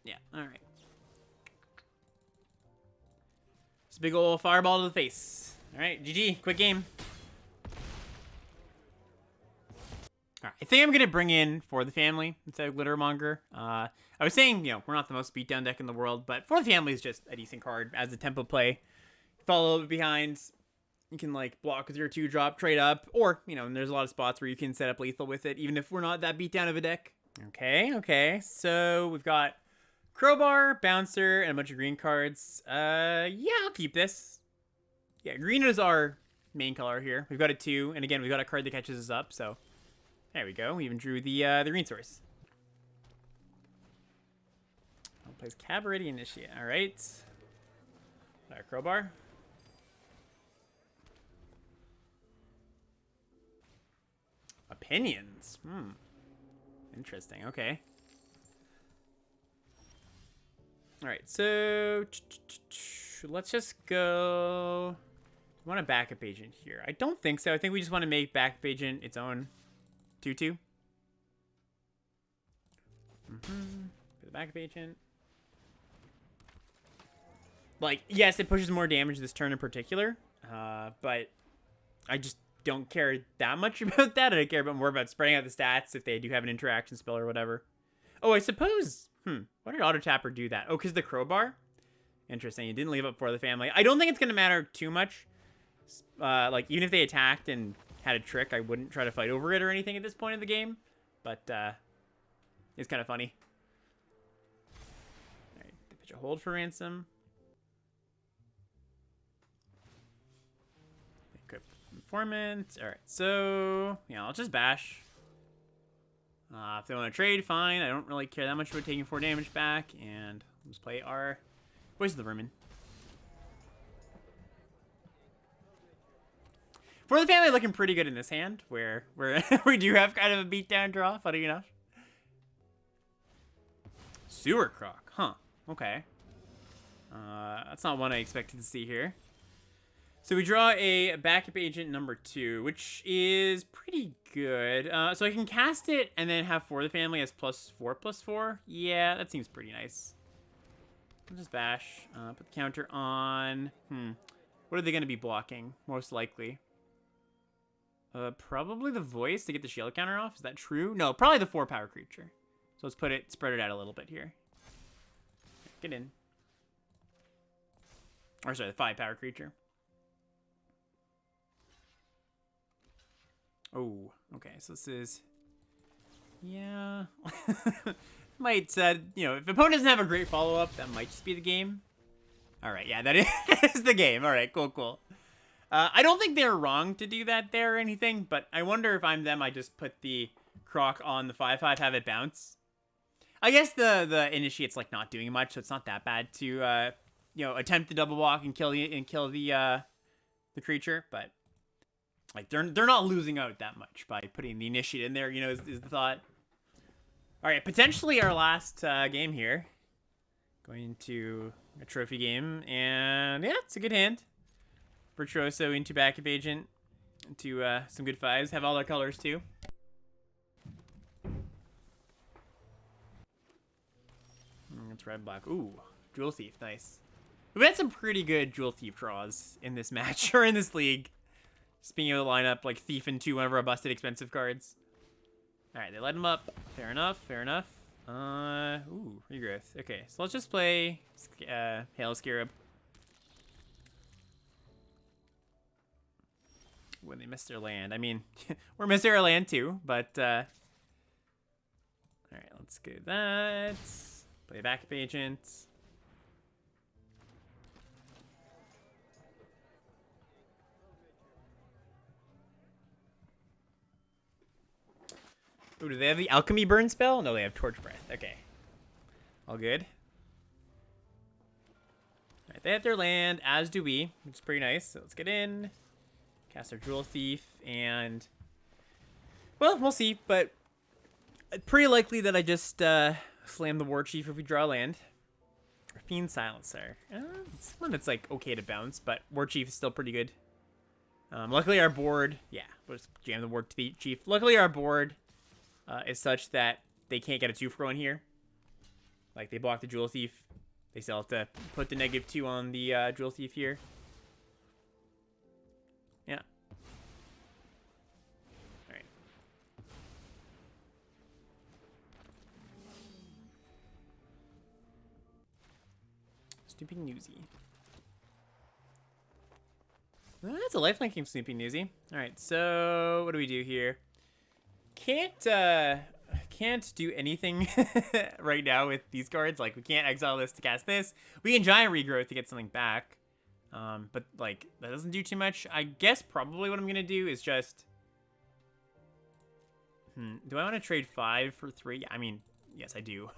Yeah, alright. Just a big old fireball to the face. All right, GG. Quick game. All right, I think I'm going to bring in For the Family instead of Glittermonger. I was saying, we're not the most beatdown deck in the world, but For the Family is just a decent card as a tempo play. Fall a little bit behind. You can, block with your 2-drop, trade up, or, and there's a lot of spots where you can set up lethal with it, even if we're not that beatdown of a deck. Okay. So we've got Crowbar, Bouncer, and a bunch of green cards. Yeah, I'll keep this. Yeah, green is our main color here. We've got a 2, and again, we've got a card that catches us up, so there we go. We even drew the green source. Plays Cabaret Initiate. All right. Crowbar. Opinions. Interesting. Okay. All right. So let's just go. We want a backup agent here. I don't think so. I think we just want to make backup agent its own 2/2. For the backup agent. Yes, it pushes more damage this turn in particular, but I just don't care that much about that. I care more about spreading out the stats if they do have an interaction spell or whatever. Oh, I suppose, why did Auto Tapper do that? Oh, because the Crowbar? Interesting, you didn't leave up For the Family. I don't think it's going to matter too much. Even if they attacked and had a trick, I wouldn't try to fight over it or anything at this point in the game, but it's kind of funny. All right, they pitch a hold for Ransom. Informant. All right, so I'll just bash. If they want to trade, fine. I don't really care that much about taking 4 damage back, and we'll just play our Voice of the Vermin. For the Family, looking pretty good in this hand, where we do have kind of a beatdown draw. Funny enough. Sewer Croc, huh? Okay. That's not one I expected to see here. So we draw a backup agent number 2, which is pretty good. So I can cast it and then have For the Family as +4/+4. Yeah, that seems pretty nice. I'll just bash. Put the counter on. What are they going to be blocking? Most likely. Probably the Voice to get the shield counter off. Is that true? No, probably the 4-power creature. So let's spread it out a little bit here. Get in. Or sorry, the 5-power creature. Oh, okay. So this is, yeah. Might if opponent doesn't have a great follow up, that might just be the game. All right, yeah, that is the game. All right, cool. I don't think they're wrong to do that there or anything, but I wonder if I'm them, I just put the Croc on the 5/5, have it bounce. I guess the initiate's not doing much, so it's not that bad to attempt the double walk and kill the creature, but. They're not losing out that much by putting the initiate in there, is the thought. All right, potentially our last game here. Going into a trophy game, and yeah, it's a good hand. Virtuoso into backup agent, into some good 5s. Have all their colors too. It's red, black. Ooh, Jewel Thief, nice. We've had some pretty good Jewel Thief draws in this match, or in this league. Just being able to line up Thief into one of our busted expensive cards. Alright, they let him up. Fair enough. Ooh, regrowth. Okay, so let's just play Hail Scarab. When they missed their land. I mean, we're missing our land too, but alright, let's go that. Play backup agent. Ooh, do they have the Alchemy Burn spell? No, they have Torch Breath. Okay. All good. Alright, they have their land, as do we, which is pretty nice. So let's get in. Cast our Jewel Thief, and... Well, we'll see, but... Pretty likely that I just slam the War Chief if we draw land. Fiend Silencer. It's one that's okay to bounce, but War Chief is still pretty good. Luckily our board... Yeah, we'll just jam the War Chief. Luckily our board... is such that they can't get a 2 for 1 here. They block the Jewel Thief. They still have to put the -2 on the Drill Thief here. Yeah. All right. Snooping Newsy. That's a lifelink from Snooping Newsy. All right, so what do we do here? Can't do anything right now with these cards. Like, we can't exile this to cast this. We can Giant Regrowth to get something back. But, like, that doesn't do too much. I guess probably what I'm going to do is just... do I want to trade 5 for 3? I mean, yes, I do.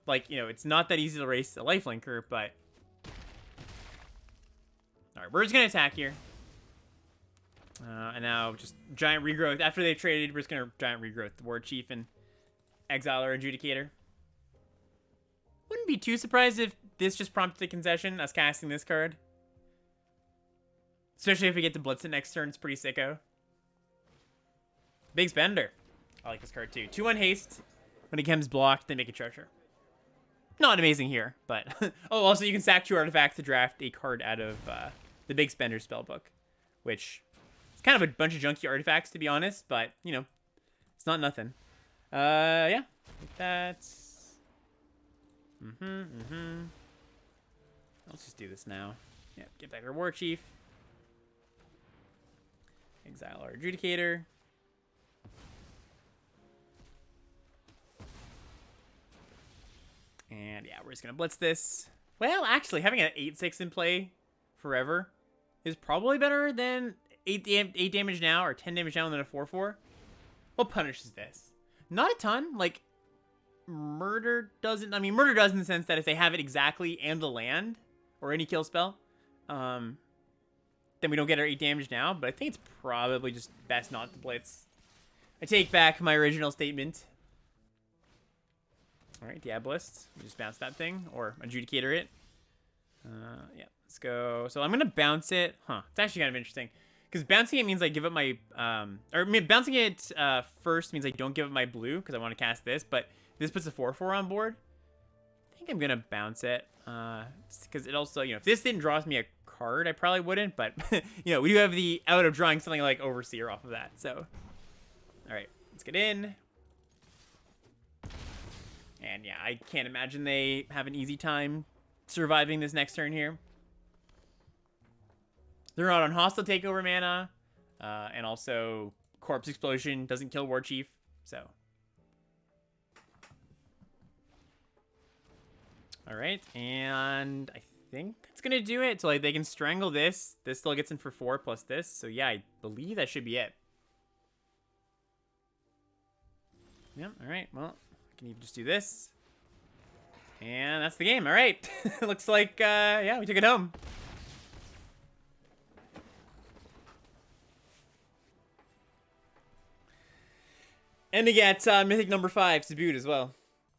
Like, you know, it's not that easy to race a lifelinker, but... Alright, we're just going to attack here. And now just Giant Regrowth. After they traded, we're just going to Giant Regrowth the War Chief and exile our Adjudicator. Wouldn't be too surprised if this just prompted a concession, us casting this card. Especially if we get to Blitz it next turn, it's pretty sicko. Big spender. I like this card too. 2-1 haste. When it comes blocked, they make a treasure. Not amazing here, but... oh, also you can sack 2 artifacts to draft a card out of the Big Spender spellbook. Which... kind of a bunch of junky artifacts, to be honest, but, you know, it's not nothing. Yeah, that's... Let's just do this now. Yeah, get back our War Chief. Exile our Adjudicator. And, yeah, we're just gonna Blitz this. Well, actually, having an 8/6 in play forever is probably better than... 8 damage now, or 10 damage now, and then a 4/4. What punishes this? Not a ton. Like, Murder doesn't... I mean, Murder does in the sense that if they have it exactly and the land, or any kill spell, then we don't get our 8 damage now, but I think it's probably just best not to Blitz. I take back my original statement. Alright, Diabolist. We just bounce that thing, or Adjudicator it. Yeah, let's go. So I'm going to bounce it. Huh, it's actually kind of interesting. Because bouncing it means I give up my, bouncing it first means I don't give up my blue because I want to cast this, but this puts a 4/4 on board. I think I'm going to bounce it because it also, you know, if this didn't draw me a card, I probably wouldn't, but, you know, we do have the out of drawing something like Overseer off of that, so. All right, let's get in. And yeah, I can't imagine they have an easy time surviving this next turn here. They're not on hostile takeover mana, and also Corpse Explosion doesn't kill War Chief, so. All right, and I think that's gonna do it. So like they can strangle this. This still gets in for 4 plus this. So yeah, I believe that should be it. Yep. All right. Well, I can even just do this, and that's the game. All right. Looks like yeah, we took it home. And to get Mythic number 5 to boot as well.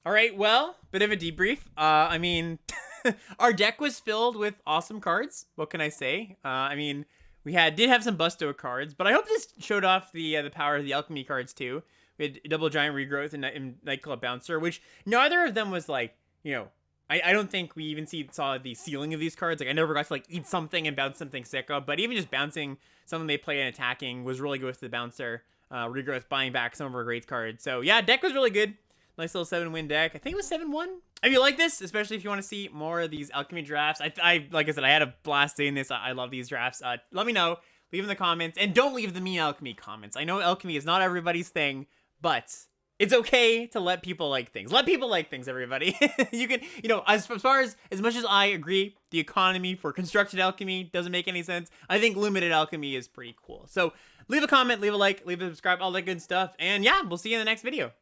All right, well, bit of a debrief. I mean, our deck was filled with awesome cards. What can I say? I mean, we did have some Busto cards, but I hope this showed off the power of the Alchemy cards too. We had double Giant Regrowth and Nightclub Bouncer, which neither of them was like, you know, I don't think we even saw the ceiling of these cards. Like, I never got to like eat something and bounce something sick up, but even just bouncing something they play and attacking was really good with the Bouncer. Regrowth buying back some of our great cards. So yeah, deck was really good. Nice little 7-win deck. I think it was 7-1. If you like this, especially if you want to see more of these Alchemy drafts, I like I said, I had a blast doing this. I love these drafts. Let me know. Leave in the comments, and don't leave the mean Alchemy comments. I know Alchemy is not everybody's thing, but it's okay to let people like things. Let people like things, everybody. You can, you know, as far as much as I agree, the economy for constructed Alchemy doesn't make any sense. I think limited Alchemy is pretty cool. So leave a comment, leave a like, leave a subscribe, all that good stuff. And yeah, we'll see you in the next video.